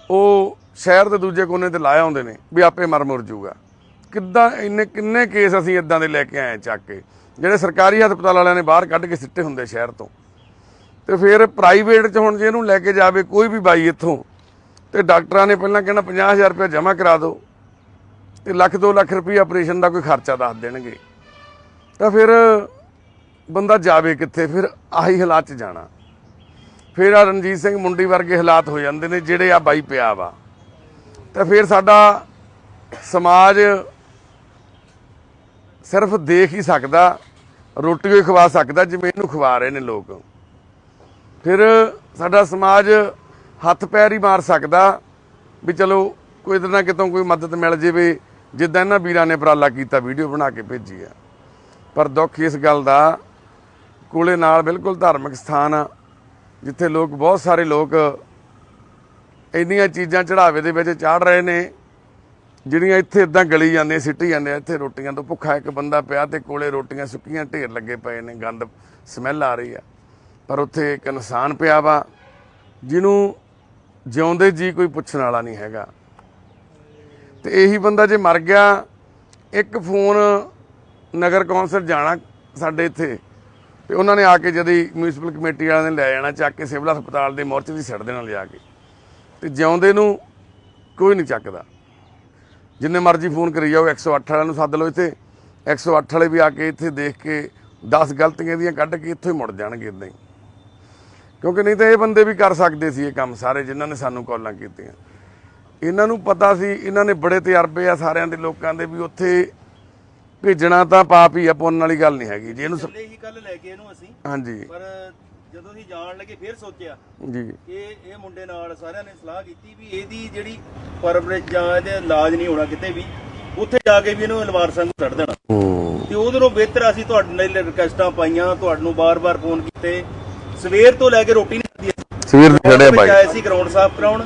[SPEAKER 1] ਉਹ ਸ਼ਹਿਰ ਦੇ ਦੂਜੇ ਕੋਨੇ ਤੇ ਲਾਇਆ ਹੁੰਦੇ ਨੇ ਵੀ ਆਪੇ ਮਰ ਮੁਰ ਜੂਗਾ। ਕਿੱਦਾਂ ਕਿੰਨੇ ਕੇਸ ਅਸੀਂ ਇੱਦਾਂ ਦੇ ਲੈ ਕੇ ਆਏ ਚੱਕ ਕੇ, ਜਿਹੜੇ ਸਰਕਾਰੀ ਹਸਪਤਾਲ ਵਾਲਿਆਂ ਨੇ ਬਾਹਰ ਕੱਢ ਕੇ ਸਿੱਟੇ ਹੁੰਦੇ ਸ਼ਹਿਰ ਤੋਂ। ਤੇ ਫਿਰ ਪ੍ਰਾਈਵੇਟ 'ਚ ਹੁਣ ਜੇ ਇਹਨੂੰ ਲੈ ਕੇ ਜਾਵੇ ਕੋਈ ਵੀ ਬਾਈ ਇੱਥੋਂ, ਤੇ ਡਾਕਟਰਾਂ ਨੇ ਪਹਿਲਾਂ ਕਹਿਣਾ 50,000 ਰੁਪਇਆ ਜਮ੍ਹਾਂ ਕਰਾ ਦਿਓ, ਤੇ 1-2 ਲੱਖ ਰੁਪਈਆ ਆਪਰੇਸ਼ਨ ਦਾ ਕੋਈ ਖਰਚਾ ਦੱਸ ਦੇਣਗੇ। ਤਾਂ ਫਿਰ ਬੰਦਾ ਜਾਵੇ ਕਿੱਥੇ? ਫਿਰ ਆਹੀ ਹਾਲਾਤ 'ਚ ਜਾਣਾ। ਫਿਰ ਆ ਰਣਜੀਤ ਸਿੰਘ ਮੁੰਡੀ ਵਰਗੇ ਹਾਲਾਤ ਹੋ ਜਾਂਦੇ ਨੇ ਜਿਹੜੇ ਆ ਬਾਈ ਪਿਆ ਵਾ। ਤੇ ਫਿਰ ਸਾਡਾ ਸਮਾਜ ਸਿਰਫ ਦੇਖ ਹੀ ਸਕਦਾ, ਰੋਟੀ ਹੀ ਖਵਾ ਸਕਦਾ ਜਿਵੇਂ ਇਹਨੂੰ ਖਵਾ ਰਹੇ ਨੇ ਲੋਕ। ਫਿਰ ਸਾਡਾ ਸਮਾਜ ਹੱਥ ਪੈਰ ਹੀ ਮਾਰ ਸਕਦਾ ਵੀ ਚਲੋ ਕੋਈ ਨਾ ਕਿਤੋਂ ਕੋਈ ਮਦਦ ਮਿਲ ਜਾਵੇ, ਜਿੱਦਾਂ ਇਹਨਾਂ ਵੀਰਾਂ ਨੇ ਉਪਰਾਲਾ ਕੀਤਾ, ਵੀਡੀਓ ਬਣਾ ਕੇ ਭੇਜੀ ਆ। ਪਰ ਦੁੱਖ ਇਸ ਗੱਲ ਦਾ, ਕੋਲੇ ਨਾਲ ਬਿਲਕੁਲ ਧਾਰਮਿਕ ਸਥਾਨ ਆ, ਜਿੱਥੇ ਲੋਕ ਬਹੁਤ ਸਾਰੇ ਲੋਕ ਇੰਨੀਆਂ ਚੀਜ਼ਾਂ ਚੜਾਵੇ ਦੇ ਵਿੱਚ ਚਾੜ ਰਹੇ ਨੇ ਜਿਹੜੀਆਂ ਇੱਥੇ ਇਦਾਂ ਗਲੀ ਜਾਂਦੀਆਂ, ਸਿੱਟੀ ਜਾਂਦੇ ਆ। ਇੱਥੇ ਰੋਟੀਆਂ ਤੋਂ ਭੁੱਖਾ ਇੱਕ ਬੰਦਾ ਪਿਆ ਤੇ ਕੋਲੇ ਰੋਟੀਆਂ ਸੁੱਕੀਆਂ ਢੇਰ ਲੱਗੇ ਪਏ ਨੇ, ਗੰਦ ਸਮੈਲ ਆ ਰਹੀ ਆ। ਪਰ ਉੱਥੇ ਇੱਕ ਇਨਸਾਨ ਪਿਆ ਵਾ ਜਿਹਨੂੰ ਜਿਉਂਦੇ ਜੀ ਕੋਈ ਪੁੱਛਣ ਵਾਲਾ ਨਹੀਂ ਹੈਗਾ। ਤੇ ਇਹੀ ਬੰਦਾ ਜੇ ਮਰ ਗਿਆ, ਇੱਕ ਫੋਨ ਨਗਰ ਕੌਂਸਲ ਜਾਣਾ ਸਾਡੇ ਇੱਥੇ, ਤੇ ਉਹਨਾਂ ਨੇ ਆ ਕੇ ਜਦ ਮਿਊਨਿਸਪਲ ਕਮੇਟੀ ਵਾਲਿਆਂ ਨੇ ਲੈ ਜਾਣਾ ਚੱਕ ਕੇ ਸਿਵਲ ਹਸਪਤਾਲ ਦੇ ਮੋਰਚੇ 'ਚ ਛੱਡ ਦੇਣਾ ਲਿਜਾ ਕੇ, ਤੇ ਜਿਉਂਦੇ ਨੂੰ ਕੋਈ ਨਹੀਂ ਚੱਕਦਾ। ਜਿੰਨੇ ਮਰਜ਼ੀ ਫੋਨ ਕਰੀ ਜਾਓ, 108 ਵਾਲਿਆਂ ਨੂੰ ਸੱਦ ਲਓ ਇੱਥੇ, 108 ਵਾਲੇ ਵੀ ਆ ਕੇ ਇੱਥੇ ਦੇਖ ਕੇ 10 ਗਲਤੀਆਂ ਦੀਆਂ ਕੱਢ ਕੇ ਇੱਥੋਂ ਹੀ ਮੁੜ ਜਾਣਗੇ ਇੱਦਾਂ ਹੀ। ਕਿਉਂਕਿ ਨਹੀਂ ਤਾਂ ਇਹ ਬੰਦੇ ਵੀ ਕਰ ਸਕਦੇ ਸੀ ਇਹ ਕੰਮ ਸਾਰੇ, ਜਿਨ੍ਹਾਂ ਨੇ ਸਾਨੂੰ ਕਾਲਾਂ ਕੀਤੀਆਂ। ਇਹਨਾਂ ਨੂੰ ਪਤਾ ਸੀ, ਇਹਨਾਂ ਨੇ ਬੜੇ ਤਜਰਬੇ ਆ ਸਾਰਿਆਂ ਦੇ ਲੋਕਾਂ ਦੇ, ਵੀ ਉੱਥੇ ਭੇਜਣਾ ਤਾਂ ਪਾਪ ਹੀ ਆ, ਪੁੰਨ ਵਾਲੀ ਗੱਲ ਨਹੀਂ ਹੈਗੀ। ਜੇ ਇਹਨੂੰ
[SPEAKER 5] ਹੀ ਕੱਲ ਲੈ ਕੇ ਇਹਨੂੰ ਅਸੀਂ,
[SPEAKER 1] ਹਾਂਜੀ,
[SPEAKER 5] ਪਰ ਜਦੋਂ ਅਸੀਂ ਜਾਣ ਲੱਗੇ ਫਿਰ ਸੋਚਿਆ
[SPEAKER 1] ਜੀ
[SPEAKER 5] ਇਹ ਮੁੰਡੇ ਨਾਲ ਸਾਰਿਆਂ ਨੇ ਸਲਾਹ ਕੀਤੀ ਵੀ ਇਹਦੀ ਜਿਹੜੀ ਪਰਵਰਿਸ਼ ਜਾਂ ਇਹਦੇ ਇਲਾਜ ਨਹੀਂ ਹੋਣਾ ਕਿਤੇ ਵੀ, ਉੱਥੇ ਜਾ ਕੇ ਵੀ ਇਹਨੂੰ ਅਲਵਾਰ ਸੰਗ ਛੱਡ ਦੇਣਾ। ਤੇ ਉਧਰੋਂ ਬਿਹਤਰ ਅਸੀਂ ਤੁਹਾਡੇ ਨਾਲ ਰਿਕਵੈਸਟਾਂ ਪਾਈਆਂ, ਤੁਹਾਨੂੰ ਬਾਰ-ਬਾਰ ਫੋਨ ਕੀਤੇ, ਸਵੇਰ ਤੋਂ ਲੈ ਕੇ ਰੋਟੀ ਨਹੀਂ ਖਾਧੀ।
[SPEAKER 1] ਸਵੇਰ ਦੇ ਖੜੇ ਬਾਈ
[SPEAKER 5] ਆਏ ਸੀ ਗਰਾਊਂਡ ਸਾਫ਼ ਕਰਾਉਣ,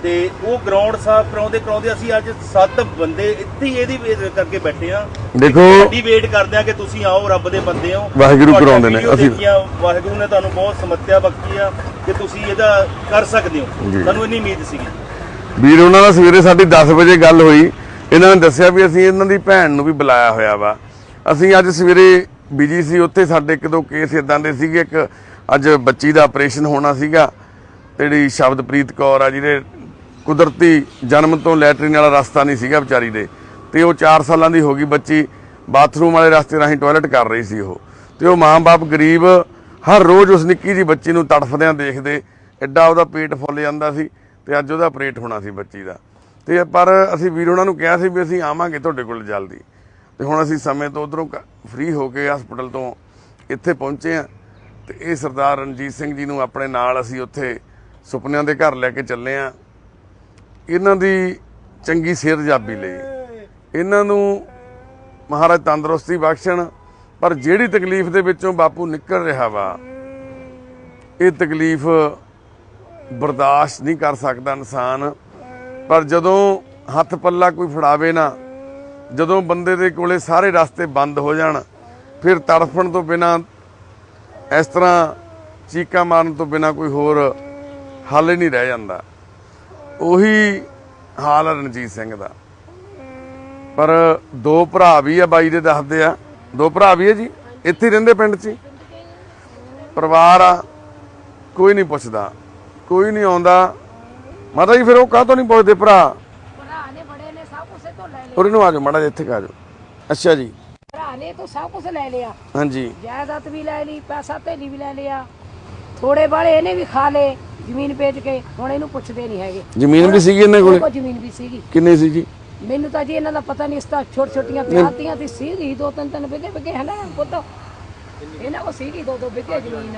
[SPEAKER 5] ਤੇ ਉਹ ਗਰਾਊਂਡ ਸਾਫ਼ ਕਰਾਉਂਦੇ ਅਸੀਂ ਅੱਜ 7 ਬੰਦੇ ਇੱਥੇ ਹੀ ਇਹਦੀ ਵੇਟ ਕਰਕੇ ਬੈਠੇ ਆ।
[SPEAKER 1] ਦੇਖੋ
[SPEAKER 5] ਸਾਡੀ ਵੇਟ ਕਰਦੇ ਆ ਕਿ ਤੁਸੀਂ ਆਓ, ਰੱਬ ਦੇ ਬੰਦੇ ਹੋ,
[SPEAKER 1] ਵਾਹਿਗੁਰੂ ਕਰਾਉਂਦੇ ਨੇ। ਅਸੀਂ
[SPEAKER 5] ਵਾਹਿਗੁਰੂ ਨੇ ਤੁਹਾਨੂੰ ਬਹੁਤ ਸਮੱਸਿਆ ਬਖਸ਼ੀ ਆ ਕਿ ਤੁਸੀਂ ਇਹਦਾ ਕਰ ਸਕਦੇ ਹੋ। ਸਾਨੂੰ ਇੰਨੀ ਉਮੀਦ ਸੀਗੀ
[SPEAKER 1] ਵੀਰ। ਉਹਨਾਂ ਦਾ ਸਵੇਰੇ ਸਾਡੀ 10 ਵਜੇ ਗੱਲ ਹੋਈ, ਇਹਨਾਂ ਨੇ ਦੱਸਿਆ ਵੀ ਅਸੀਂ ਇਹਨਾਂ ਦੀ ਭੈਣ ਨੂੰ ਵੀ ਬੁਲਾਇਆ ਹੋਇਆ ਵਾ। ਅਸੀਂ ਅੱਜ ਸਵੇਰੇ ਬਿਜੀ ਸੀ, ਉੱਥੇ ਸਾਡੇ 1-2 ਕੇਸ ਇਦਾਂ ਦੇ ਸੀਗੇ। ਇੱਕ ਅੱਜ ਬੱਚੀ ਦਾ ਆਪਰੇਸ਼ਨ ਹੋਣਾ ਸੀਗਾ, ਜਿਹੜੀ ਸ਼ਬਦਪ੍ਰੀਤ ਕੌਰ ਆ, ਜਿਹਦੇ ਕੁਦਰਤੀ ਜਨਮ ਤੋਂ ਲੈਟਰਿਨ ਵਾਲਾ ਰਸਤਾ ਨਹੀਂ ਸੀਗਾ ਵਿਚਾਰੀ ਦੇ, ਤੇ ਉਹ 4 ਸਾਲਾਂ ਦੀ ਹੋ ਗਈ ਬੱਚੀ, ਬਾਥਰੂਮ ਵਾਲੇ ਰਸਤੇ ਰਾਹੀਂ ਟਾਇਲਟ ਕਰ ਰਹੀ ਸੀ ਉਹ। ਤੇ ਉਹ ਮਾਂ-ਬਾਪ ਗਰੀਬ ਹਰ ਰੋਜ਼ ਉਸ ਨਿੱਕੀ ਜਿਹੀ ਬੱਚੀ ਨੂੰ ਤੜਫਦਿਆਂ ਦੇਖਦੇ, ਐਡਾ ਉਹਦਾ ਪੇਟ ਫੁੱਲ ਜਾਂਦਾ ਸੀ। ਤੇ ਅੱਜ ਉਹਦਾ ਆਪਰੇਟ ਹੋਣਾ ਸੀ ਬੱਚੀ ਦਾ। ਤੇ ਪਰ ਅਸੀਂ ਵੀਰ ਉਹਨਾਂ ਨੂੰ ਕਿਹਾ ਸੀ ਵੀ ਅਸੀਂ ਆਵਾਂਗੇ ਤੁਹਾਡੇ ਕੋਲ ਜਲਦੀ। ਤੇ ਹੁਣ ਅਸੀਂ ਸਮੇਂ ਤੋਂ ਉਧਰੋਂ ਫ੍ਰੀ ਹੋ ਕੇ ਹਸਪੀਟਲ ਤੋਂ ਇੱਥੇ ਪਹੁੰਚੇ ਆ। ਤੇ ਇਹ ਸਰਦਾਰ ਰਣਜੀਤ ਸਿੰਘ ਜੀ ਨੂੰ ਆਪਣੇ ਨਾਲ ਅਸੀਂ ਉੱਥੇ ਸੁਪਨਿਆਂ ਦੇ ਘਰ ਲੈ ਕੇ ਚੱਲੇ ਆ, ਇਹਨਾਂ ਦੀ ਚੰਗੀ ਸਿਹਤਯਾਬੀ ਲਈ। ਇਹਨਾਂ ਨੂੰ ਮਹਾਰਾਜ ਤੰਦਰੁਸਤੀ ਬਖਸ਼ਣ। ਪਰ ਜਿਹੜੀ ਤਕਲੀਫ ਦੇ ਵਿੱਚੋਂ ਬਾਪੂ ਨਿਕਲ ਰਿਹਾ ਵਾ, ਇਹ ਤਕਲੀਫ ਬਰਦਾਸ਼ਤ ਨਹੀਂ ਕਰ ਸਕਦਾ ਇਨਸਾਨ। ਪਰ ਜਦੋਂ ਹੱਥ ਪੱਲਾ ਕੋਈ ਫੜਾਵੇ ਨਾ, ਜਦੋਂ ਬੰਦੇ ਦੇ ਕੋਲੇ ਸਾਰੇ ਰਸਤੇ ਬੰਦ ਹੋ ਜਾਣ, ਫਿਰ ਤੜਫਣ ਤੋਂ ਬਿਨਾਂ, ਇਸ ਤਰ੍ਹਾਂ ਚੀਕਾਂ ਮਾਰਨ ਤੋਂ ਬਿਨਾਂ ਕੋਈ ਹੋਰ ਹੱਲ ਹੀ ਨਹੀਂ ਰਹਿ ਜਾਂਦਾ। ਉਹੀ ਹਾਲ ਹੈ ਰਣਜੀਤ ਸਿੰਘ ਦਾ। ਪਰ 2 ਭਰਾ ਵੀ ਆ ਬਾਈ ਦੇ, ਦੱਸਦੇ ਆ 2 ਭਰਾ ਵੀ ਆ ਜੀ, ਇੱਥੇ ਰਹਿੰਦੇ ਪਿੰਡ 'ਚ ਹੀ। ਪਰਿਵਾਰ ਆ, ਕੋਈ ਨਹੀਂ ਪੁੱਛਦਾ, ਕੋਈ ਨਹੀਂ ਆਉਂਦਾ। ਮਾਤਾ ਜੀ ਫਿਰ ਉਹ ਕਾਹਤੋਂ ਨਹੀਂ ਪੁੱਛਦੇ? ਭਰਾ
[SPEAKER 3] ਨੇ ਬੜੇ ਨੇ ਸਭ ਕੁਝ ਤੋਂ ਲੈ ਲਿਆ।
[SPEAKER 1] ਉਹਨੂੰ ਨੂੰ ਆ ਜਾਓ ਮਾੜਾ ਜਿਹਾ, ਇੱਥੇ ਆ ਜਾਓ। ਅੱਛਾ ਜੀ,
[SPEAKER 3] ਭਰਾ ਨੇ ਤਾਂ ਸਭ ਕੁਝ ਲੈ ਲਿਆ,
[SPEAKER 1] ਹਾਂਜੀ,
[SPEAKER 3] ਜਾਇਦਾਦ ਵੀ ਲੈ ਲਈ, ਪੈਸਾ ਧੇਲੀ ਵੀ ਲੈ ਲਿਆ, ਥੋੜੇ ਬਾਲੇ ਇਹਨੇ ਵੀ ਖਾ ਲਏ ਜ਼ਮੀਨ ਵੇਚ ਕੇ। ਹੁਣ ਇਹਨੂੰ ਪੁੱਛਦੇ ਨਹੀਂ ਹੈਗੇ।
[SPEAKER 1] ਜ਼ਮੀਨ ਵੀ ਸੀਗੀ ਇਹਨਾਂ ਕੋਲੇ?
[SPEAKER 3] ਜ਼ਮੀਨ ਵੀ ਸੀਗੀ।
[SPEAKER 1] ਕਿੰਨੀ ਸੀ ਜੀ?
[SPEAKER 3] ਮੈਨੂੰ ਤਾਂ ਜੀ ਇਹਨਾਂ ਦਾ ਪਤਾ ਨਹੀਂ, ਇਸ ਤਾਂ ਛੋਟੀਆਂ ਪਿਆਤੀਆਂ ਦੀ ਸੀਗੀ, 2-3 ਵਿਗੇ ਹੈ ਨਾ ਪੁੱਤ, ਇਹਨਾਂ ਕੋ ਸੀਗੀ 2-2 ਵਿਗੇ ਜ਼ਮੀਨ।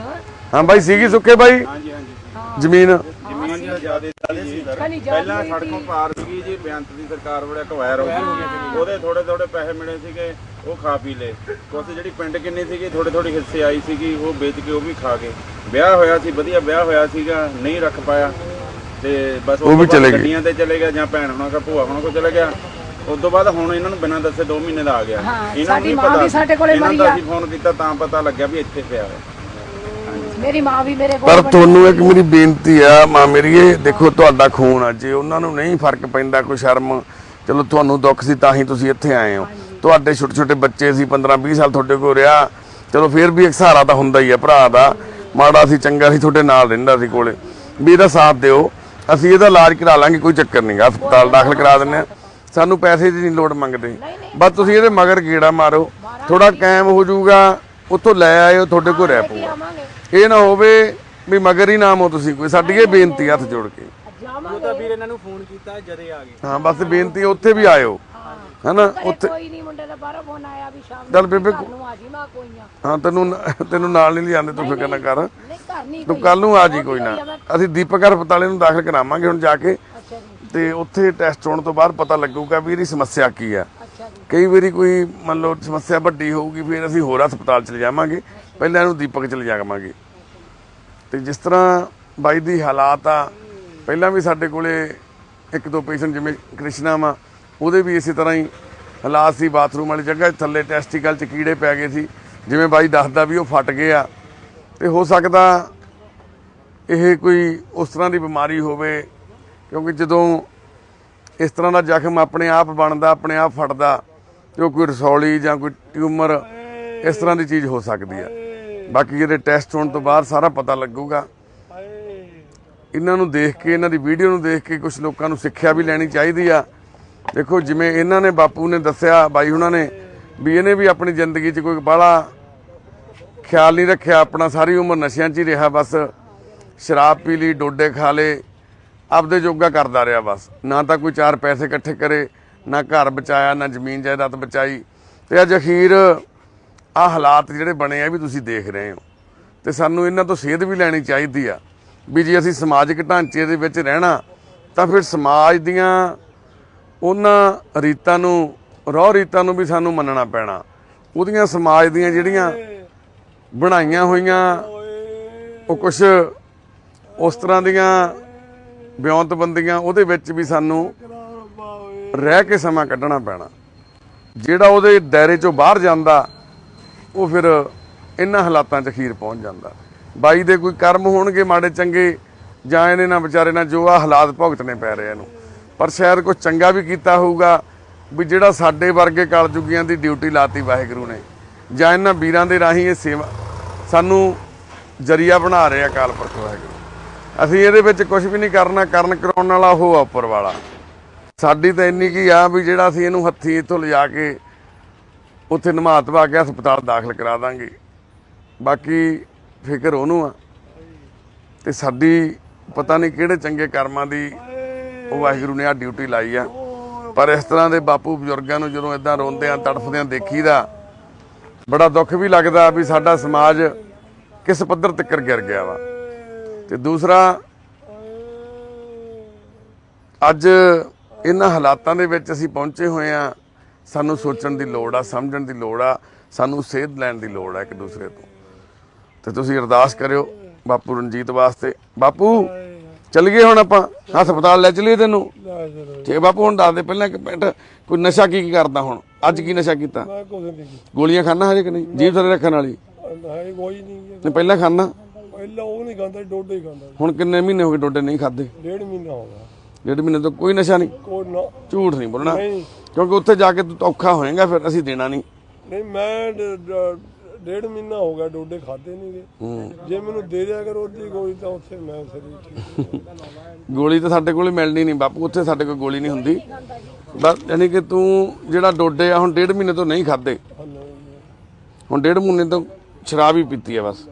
[SPEAKER 1] ਹਾਂ ਬਾਈ ਸੀਗੀ ਸੁੱਕੇ ਬਾਈ
[SPEAKER 4] ਹਾਂਜੀ ਹਾਂਜੀ
[SPEAKER 1] ਜ਼ਮੀਨ?
[SPEAKER 4] ਜ਼ਮੀਨ ਜ਼ਿਆਦਾ ਸੀ।
[SPEAKER 3] ਕਲੀ
[SPEAKER 4] ਪਹਿਲਾਂ ਸੜਕੋਂ ਪਾਰ ਸੀਗੀ ਜੀ, ਬੇਅੰਤ ਦੀ ਸਰਕਾਰ ਵੇਲੇ ਅਕਵਾਇਰ ਹੋ ਗਈ, ਉਹਦੇ ਥੋੜੇ ਪੈਸੇ ਮਿਲੇ ਸੀਗੇ, ਉਹ ਖਾ ਪੀ ਲਏ। ਕੁਛ ਜਿਹੜੀ ਪਿੰਡ ਕਿੰਨੀ ਸੀਗੀ, ਥੋੜੇ ਹਿੱਸੇ ਆਈ ਸੀਗੀ, ਉਹ ਵੇਚ ਕੇ ਉਹ ਵੀ ਖਾ ਗਏ। ਵਿਆਹ ਹੋਇਆ ਸੀ, ਵਧੀਆ ਵਿਆਹ ਹੋਇਆ ਸੀਗਾ, ਨਹੀਂ ਰੱਖ ਪਾਇਆ, ਤੇ ਬਸ
[SPEAKER 1] ਉਹ ਵੀ ਚਲੇ ਗਏ,
[SPEAKER 4] ਗੱਡੀਆਂ ਤੇ ਚਲੇ ਗਿਆ, ਜਾਂ ਭੈਣ ਹੋਣਾ ਕਾ ਭੂਆ ਹੋਣਾ ਕੋ ਚਲੇ ਗਿਆ। ਉਸ ਤੋਂ ਬਾਅਦ ਹੁਣ ਇਹਨਾਂ ਨੂੰ ਬਿਨਾਂ ਦੱਸੇ 2 ਮਹੀਨੇ ਦਾ ਆ ਗਿਆ। ਇਹਨਾਂ ਨੂੰ ਨਹੀਂ ਪਤਾ,
[SPEAKER 3] ਸਾਡੇ ਕੋਲੇ
[SPEAKER 4] ਇਹਨਾਂ ਦਾ ਅਸੀਂ ਫੋਨ ਕੀਤਾ ਤਾਂ ਪਤਾ ਲੱਗਿਆ ਵੀ ਇੱਥੇ ਪਿਆ ਹੋਇਆ।
[SPEAKER 3] ਮੇਰੀ ਮਾਂ ਵੀ ਮੇਰੇ ਕੋਲ।
[SPEAKER 1] ਪਰ ਤੁਹਾਨੂੰ ਇੱਕ ਮੇਰੀ ਬੇਨਤੀ ਆ, ਮਾਂ ਮੇਰੀਏ, ਦੇਖੋ ਤੁਹਾਡਾ ਖੂਨ ਆ, ਜੇ ਉਹਨਾਂ ਨੂੰ ਨਹੀਂ ਫਰਕ ਪੈਂਦਾ, ਕੋਈ ਸ਼ਰਮ, ਚਲੋ ਤੁਹਾਨੂੰ ਦੁੱਖ ਸੀ ਤਾਂ ਹੀ ਤੁਸੀਂ ਇੱਥੇ ਆਏ ਹੋ। ਤੁਹਾਡੇ ਛੋਟੇ ਬੱਚੇ ਸੀ, 15-20 ਸਾਲ ਤੁਹਾਡੇ ਕੋਲ ਰਿਹਾ, ਚਲੋ ਫਿਰ ਵੀ ਇੱਕ ਸਹਾਰਾ ਤਾਂ ਹੁੰਦਾ ਹੀ ਆ ਭਰਾ ਦਾ। ਮਾੜਾ ਸੀ ਚੰਗਾ ਸੀ, ਤੁਹਾਡੇ ਨਾਲ ਰਹਿੰਦਾ ਸੀ ਕੋਲੇ, ਵੀ ਇਹਦਾ ਸਾਥ ਦਿਓ, ਅਸੀਂ ਇਹਦਾ ਇਲਾਜ ਕਰਾ ਲਾਂਗੇ, ਕੋਈ ਚੱਕਰ ਨਹੀਂ ਗਾ, ਹਸਪਤਾਲ ਦਾਖਲ ਕਰਾ ਦਿੰਦੇ ਆ, ਸਾਨੂੰ ਪੈਸੇ ਦੀ ਨਹੀਂ ਲੋੜ ਮੰਗਦੇ। ਬਸ ਤੁਸੀਂ ਇਹਦੇ ਮਗਰ ਗੇੜਾ ਮਾਰੋ, ਥੋੜਾ ਕਾਇਮ ਹੋ ਜਾਊਗਾ, ਉੱਥੋਂ ਲੈ ਆਇਓ, ਤੁਹਾਡੇ ਕੋਲ ਰਹਿ ਪਊਗਾ। ਇਹ ਨਾ ਹੋਵੇ ਵੀ ਮਗਰ ਹੀ ਨਾਮ ਹੋ ਤੁਸੀਂ ਕੋਈ, ਸਾਡੀ ਇਹ ਬੇਨਤੀ ਹੱਥ ਜੋੜ ਕੇ।
[SPEAKER 3] ਜਾਵਾਂਗੇ
[SPEAKER 6] ਤਾਂ ਵੀਰ ਇਹਨਾਂ ਨੂੰ ਫੋਨ ਕੀਤਾ ਜਦੇ ਆ ਗਏ।
[SPEAKER 1] ਹਾਂ ਬਸ ਬੇਨਤੀ ਉੱਥੇ ਵੀ ਆਇਓ ਹਨਾ। ਉੱਥੇ
[SPEAKER 3] ਕੋਈ ਨਹੀਂ, ਮੁੰਡੇ ਦਾ ਬਾਹਰੋਂ ਫੋਨ ਆਇਆ ਵੀ ਸ਼ਾਮ
[SPEAKER 1] ਚੱਲ ਬੇਬੇ
[SPEAKER 3] ਨੂੰ ਆ ਜੀ। ਮੈਂ ਕੋਈ ਨਾ,
[SPEAKER 1] ਹਾਂ ਤੈਨੂੰ ਨਾਲ ਨਹੀਂ ਲਿਆਂਦੇ, ਤੂੰ ਫਿਕਰ ਨਾ ਕਰ,
[SPEAKER 3] ਨਹੀਂ ਘਰ ਨਹੀਂ
[SPEAKER 1] ਤੂੰ ਕੱਲ ਨੂੰ ਆ ਜੀ ਕੋਈ ਨਾ। ਅਸੀਂ ਦੀਪਕ ਹਸਪਤਾਲੇ ਨੂੰ ਦਾਖਲ ਕਰਾਵਾਂਗੇ ਹੁਣ ਜਾ ਕੇ,
[SPEAKER 3] ਅੱਛਾ ਜੀ,
[SPEAKER 1] ਤੇ ਉੱਥੇ ਟੈਸਟ ਹੋਣ ਤੋਂ ਬਾਅਦ ਪਤਾ ਲੱਗੂਗਾ ਵੀ ਇਹਦੀ ਸਮੱਸਿਆ ਕੀ ਆ।
[SPEAKER 3] ਅੱਛਾ ਜੀ,
[SPEAKER 1] ਕਈ ਵਾਰੀ ਕੋਈ ਮੰਨ ਲਓ ਸਮੱਸਿਆ ਵੱਡੀ ਹੋਊਗੀ, ਫਿਰ ਅਸੀਂ ਹੋਰ ਹਸਪਤਾਲ ਚਲੇ ਜਾਵਾਂਗੇ, ਪਹਿਲਾਂ ਇਹਨੂੰ ਦੀਪਕ ਚਲੇ ਜਾਵਾਂਗੇ। ਤੇ ਜਿਸ ਤਰ੍ਹਾਂ ਬਾਈ ਦੀ ਹਾਲਾਤ ਆ, ਪਹਿਲਾਂ ਵੀ ਸਾਡੇ ਕੋਲੇ ਇੱਕ ਦੋ ਪੇਸ਼ੈਂਟ ਜਿਵੇਂ ਕ੍ਰਿਸ਼ਨਾ ਵਾ, ਉਹਦੇ ਵੀ ਇਸੇ ਤਰ੍ਹਾਂ ਹੀ ਹਾਲਾਤ ਸੀ। ਬਾਥਰੂਮ ਵਾਲੀ ਜਗ੍ਹਾ ਥੱਲੇ ਟੈਸਟੀਕਲ 'ਚ ਕੀੜੇ ਪੈ ਗਏ ਸੀ, ਜਿਵੇਂ ਬਾਈ ਦੱਸਦਾ ਵੀ ਉਹ ਫਟ ਗਏ ਆ। ਤੇ ਹੋ ਸਕਦਾ ਇਹ ਕੋਈ ਉਸ ਤਰ੍ਹਾਂ ਦੀ ਬਿਮਾਰੀ ਹੋਵੇ, ਕਿਉਂਕਿ ਜਦੋਂ ਇਸ ਤਰ੍ਹਾਂ ਦਾ ਜ਼ਖਮ ਆਪਣੇ ਆਪ ਬਣਦਾ, ਆਪਣੇ ਆਪ ਫਟਦਾ, ਤੇ ਉਹ ਕੋਈ ਰਸੌਲੀ ਜਾਂ ਕੋਈ ਟਿਊਮਰ ਇਸ ਤਰ੍ਹਾਂ ਦੀ ਚੀਜ਼ ਹੋ ਸਕਦੀ ਆ। ਬਾਕੀ ਇਹਦੇ ਟੈਸਟ ਹੋਣ ਤੋਂ ਬਾਅਦ ਸਾਰਾ ਪਤਾ ਲੱਗੂਗਾ। ਇਹਨਾਂ ਨੂੰ ਦੇਖ ਕੇ, ਇਹਨਾਂ ਦੀ ਵੀਡੀਓ ਨੂੰ ਦੇਖ ਕੇ ਕੁਝ ਲੋਕਾਂ ਨੂੰ ਸਿੱਖਿਆ ਵੀ ਲੈਣੀ ਚਾਹੀਦੀ ਆ। ਦੇਖੋ ਜਿਵੇਂ ਇਹਨਾਂ ਨੇ, ਬਾਪੂ ਨੇ ਦੱਸਿਆ, ਬਾਈ ਉਹਨਾਂ ਨੇ, ਵੀ ਇਹਨੇ ਵੀ ਆਪਣੀ ਜ਼ਿੰਦਗੀ 'ਚ ਕੋਈ ਬਾਹਲਾ ਖਿਆਲ ਨਹੀਂ ਰੱਖਿਆ, ਆਪਣਾ ਸਾਰੀ ਉਮਰ ਨਸ਼ਿਆਂ 'ਚ ਹੀ ਰਿਹਾ, ਬਸ ਸ਼ਰਾਬ ਪੀ ਲਈ, ਡੋਡੇ ਖਾ ਲਏ, ਆਪਦੇ ਜੋਗਾ ਕਰਦਾ ਰਿਹਾ ਬਸ। ਨਾ ਤਾਂ ਕੋਈ ਚਾਰ ਪੈਸੇ ਇਕੱਠੇ ਕਰੇ, ਨਾ ਘਰ ਬਚਾਇਆ, ਨਾ ਜ਼ਮੀਨ ਜਾਇਦਾਦ ਬਚਾਈ। ਤੇ ਅੱਜ ਅਖੀਰ ਆਹ ਹਾਲਾਤ ਜਿਹੜੇ ਬਣੇ ਆ ਵੀ ਤੁਸੀਂ ਦੇਖ ਰਹੇ ਹੋ। ਤੇ ਸਾਨੂੰ ਇਹਨਾਂ ਤੋਂ ਸੇਧ ਵੀ ਲੈਣੀ ਚਾਹੀਦੀ ਆ ਵੀ ਜੇ ਅਸੀਂ ਸਮਾਜਿਕ ਢਾਂਚੇ ਦੇ ਵਿੱਚ ਰਹਿਣਾ ਤਾਂ ਫਿਰ ਸਮਾਜ ਦੀਆਂ ਉਹਨਾਂ ਰੀਤਾਂ ਨੂੰ, ਰੋਹ ਰੀਤਾਂ ਨੂੰ ਵੀ ਸਾਨੂੰ ਮੰਨਣਾ ਪੈਣਾ। ਉਹਦੀਆਂ ਸਮਾਜ ਦੀਆਂ ਜਿਹੜੀਆਂ ਬਣਾਈਆਂ ਹੋਈਆਂ ਉਹ ਕੁਛ ਉਸ ਤਰ੍ਹਾਂ ਦੀਆਂ ਬਿਉਂਤਬੰਦੀਆਂ, ਉਹਦੇ ਵਿੱਚ ਵੀ ਸਾਨੂੰ ਰਹਿ ਕੇ ਸਮਾਂ ਕੱਢਣਾ ਪੈਣਾ। ਜਿਹੜਾ ਉਹਦੇ ਦਾਇਰੇ 'ਚੋਂ ਬਾਹਰ ਜਾਂਦਾ ਉਹ ਫਿਰ ਇਹਨਾਂ ਹਾਲਾਤਾਂ 'ਚ ਅਖੀਰ ਪਹੁੰਚ ਜਾਂਦਾ। ਬਾਈ ਦੇ ਕੋਈ ਕਰਮ ਹੋਣਗੇ ਮਾੜੇ ਚੰਗੇ, ਜਾਂ ਇਹਨੇ ਨਾ ਵਿਚਾਰੇ ਨਾਲ ਜੋ ਆ ਹਾਲਾਤ ਭੁਗਤਣੇ ਪੈ ਰਹੇ ਇਹਨੂੰ, ਪਰ ਸ਼ਾਇਦ ਕੁਝ ਚੰਗਾ ਵੀ ਕੀਤਾ ਹੋਊਗਾ ਵੀ ਜਿਹੜਾ ਸਾਡੇ ਵਰਗੇ ਕਲਯੁਗੀਆਂ ਦੀ ਡਿਊਟੀ ਲਾਤੀ ਵਾਹਿਗੁਰੂ ਨੇ, ਜਾਂ ਇਹਨਾਂ ਵੀਰਾਂ ਦੇ ਰਾਹੀਂ ਇਹ ਸੇਵਾ ਸਾਨੂੰ ਜਰੀਆ ਬਣਾ ਰਹੇ ਆ ਅਕਾਲ ਪੁਰਖ ਵਾਹਿਗੁਰੂ। ਅਸੀਂ ਇਹਦੇ ਵਿੱਚ ਕੁਝ ਵੀ ਨਹੀਂ ਕਰਨਾ, ਕਰਨ ਕਰਾਉਣ ਵਾਲਾ ਉਹ ਆ ਉੱਪਰ ਵਾਲਾ। ਸਾਡੀ ਤਾਂ ਇੰਨੀ ਕੀ ਆ ਵੀ ਜਿਹੜਾ ਅਸੀਂ ਇਹਨੂੰ ਹੱਥੀਂ ਇੱਥੋਂ ਲਿਜਾ ਕੇ ਉੱਥੇ ਨਮਾ ਧਵਾ ਕੇ ਹਸਪਤਾਲ ਦਾਖਲ ਕਰਾ ਦਾਂਗੇ, ਬਾਕੀ ਫਿਕਰ ਉਹਨੂੰ ਆ। ਤੇ ਸਾਡੀ ਪਤਾ ਨਹੀਂ ਕਿਹੜੇ ਚੰਗੇ ਕਰਮਾਂ ਦੀ ਉਹ ਵਾਹਿਗੁਰੂ ਨੇ ਆ ਡਿਊਟੀ ਲਾਈ ਆ। ਪਰ ਇਸ ਤਰ੍ਹਾਂ ਦੇ ਬਾਪੂ ਬਜ਼ੁਰਗਾਂ ਨੂੰ ਜਦੋਂ ਇਦਾਂ ਰੋਂਦਿਆਂ ਤੜਫਦਿਆਂ ਦੇਖੀਦਾ, ਬੜਾ ਦੁੱਖ ਵੀ ਲੱਗਦਾ ਵੀ ਸਾਡਾ ਸਮਾਜ ਕਿਸ ਪੱਧਰ ਤੱਕ ਗਿਰ ਗਿਆ ਵਾ। ਤੇ ਦੂਸਰਾ, ਅੱਜ ਇਹਨਾਂ ਹਾਲਾਤਾਂ ਦੇ ਵਿੱਚ ਅਸੀਂ ਪਹੁੰਚੇ ਹੋਏ ਆ, ਸਾਨੂੰ ਸੋਚਣ ਦੀ ਲੋੜ ਆ, ਸਮਝਣ ਦੀ ਲੋੜ ਆ, ਸਾਨੂੰ ਸੇਧ ਲੈਣ ਦੀ ਲੋੜ ਆ ਇੱਕ ਦੂਸਰੇ ਤੋਂ। ਤੇ ਤੁਸੀਂ ਅਰਦਾਸ ਕਰਿਓ ਬਾਪੂ ਰਣਜੀਤ ਵਾਸਤੇ। ਬਾਪੂ ਚੱਲੀਏ ਹੁਣ ਆਪਾਂ ਹਸਪਤਾਲ ਲੈ ਚਲੀਏ ਤੈਨੂੰ? ਠੀਕ ਬਾਪੂ, ਹੁਣ ਦੱਸ ਦੇ ਪਹਿਲਾਂ ਇੱਕ ਮਿੰਟ, ਕੋਈ ਨਸ਼ਾ ਕੀ ਕਰਦਾ ਹੁਣ? ਅੱਜ ਕੀ ਨਸ਼ਾ ਕੀਤਾ?
[SPEAKER 2] ਮੈਂ ਕੁਝ ਨਹੀਂ
[SPEAKER 1] ਗੋਲੀਆਂ ਖਾਣਾ ਹਜੇ ਕਿ ਨਹੀਂ? ਜੀਭ ਥੱਲੇ ਰੱਖਣ ਵਾਲੀ
[SPEAKER 2] ਹੈ ਕੋਈ ਨਹੀਂ।
[SPEAKER 1] ਨਹੀਂ ਪਹਿਲਾਂ ਖਾਣਾ?
[SPEAKER 2] ਪਹਿਲਾਂ ਉਹ ਨਹੀਂ ਖਾਂਦਾ, ਡੋਡੇ ਹੀ ਖਾਂਦਾ।
[SPEAKER 1] ਹੁਣ ਕਿੰਨੇ ਮਹੀਨੇ ਹੋ ਗਏ ਡੋਡੇ ਨਹੀਂ ਖਾਦੇ?
[SPEAKER 2] 1.5 ਮਹੀਨਾ ਹੋ ਗਿਆ।
[SPEAKER 1] 1.5 ਮਹੀਨੇ ਤੋਂ ਕੋਈ ਨਸ਼ਾ ਨਹੀਂ?
[SPEAKER 2] ਕੋਈ ਨਾ,
[SPEAKER 1] ਝੂਠ ਨਹੀਂ ਬੋਲਣਾ,
[SPEAKER 2] ਨਹੀਂ
[SPEAKER 1] ਕਿਉਂਕਿ ਉੱਥੇ ਜਾ ਕੇ ਤੂੰ ਔਖਾ ਹੋਏਗਾ, ਫਿਰ ਅਸੀਂ ਦੇਣਾ ਨਹੀਂ।
[SPEAKER 2] ਨਹੀਂ, ਮੈਂ 1.5 ਮਹੀਨਾ ਹੋ ਗਿਆ ਡੋਡੇ ਖਾਦੇ ਨਹੀਂ ਗਏ। ਜੇ ਮੈਨੂੰ ਦੇ ਦਿਆ ਕਰੋ ਉਹਦੀ ਗੋਲੀ ਤਾਂ ਉੱਥੇ ਮੈਂ ਸਰੀਰ ਠੀਕ।
[SPEAKER 1] ਗੋਲੀ ਤਾਂ ਸਾਡੇ ਕੋਲ ਮਿਲਣੀ ਨਹੀਂ ਬਾਪੂ, ਉੱਥੇ ਸਾਡੇ ਕੋਲ ਗੋਲੀ ਨਹੀਂ ਹੁੰਦੀ ਬਸ। ਯਾਨੀ ਕਿ ਤੂੰ ਜਿਹੜਾ ਡੋਡੇ ਆ ਹੁਣ 1.5 ਮਹੀਨੇ ਤੋਂ ਨਹੀਂ ਖਾਦੇ, ਹੁਣ 1.5 ਮਹੀਨੇ ਤੋਂ ਸ਼ਰਾਬ ਹੀ ਪੀਤੀ ਆ ਬਸ।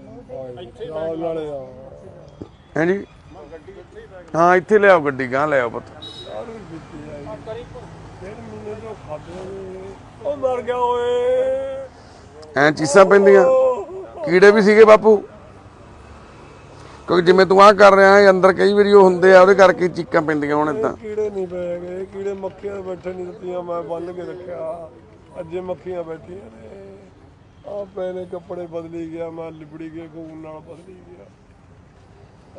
[SPEAKER 1] ਹੈ ਜੀ? ਹਾਂ ਇੱਥੇ ਲਿਆਓ ਗੱਡੀ, ਗਾਂ ਲਿਆਓ ਪੁੱਤ।
[SPEAKER 2] ਉਹ ਮਰ ਗਿਆ ਓਏ।
[SPEAKER 1] ਐ ਚੀਸਾਂ ਪੈਂਦੀਆਂ, ਕੀੜੇ ਵੀ ਸੀਗੇ ਬਾਪੂ, ਕਿਉਂਕਿ ਜਿਵੇਂ ਤੂੰ ਆਹ ਕਰ ਰਿਹਾ ਹੈ ਅੰਦਰ ਕਈ ਵਾਰੀ ਉਹ ਹੁੰਦੇ ਆ, ਉਹਦੇ ਕਰਕੇ ਚੀਕਾਂ ਪੈਂਦੀਆਂ ਹੁਣ ਏਦਾਂ।
[SPEAKER 2] ਕੀੜੇ ਨਹੀਂ ਪਏ ਗਏ, ਕੀੜੇ ਮੱਖੀਆਂ ਬੈਠੇ ਨਹੀਂ ਦਿੱਤੀਆਂ, ਮੈਂ ਬੰਨ ਕੇ ਰੱਖਿਆ, ਅੱਜੇ ਮੱਖੀਆਂ ਬੈਠੀਆਂ ਨੇ। ਆ ਪਏ ਨੇ ਕੱਪੜੇ ਬਦਲੀ ਗਿਆ, ਮੈਂ ਲਿਬੜੀ ਗਿਆ, ਖੂਨ ਨਾਲ ਬਦਲੀ ਗਿਆ।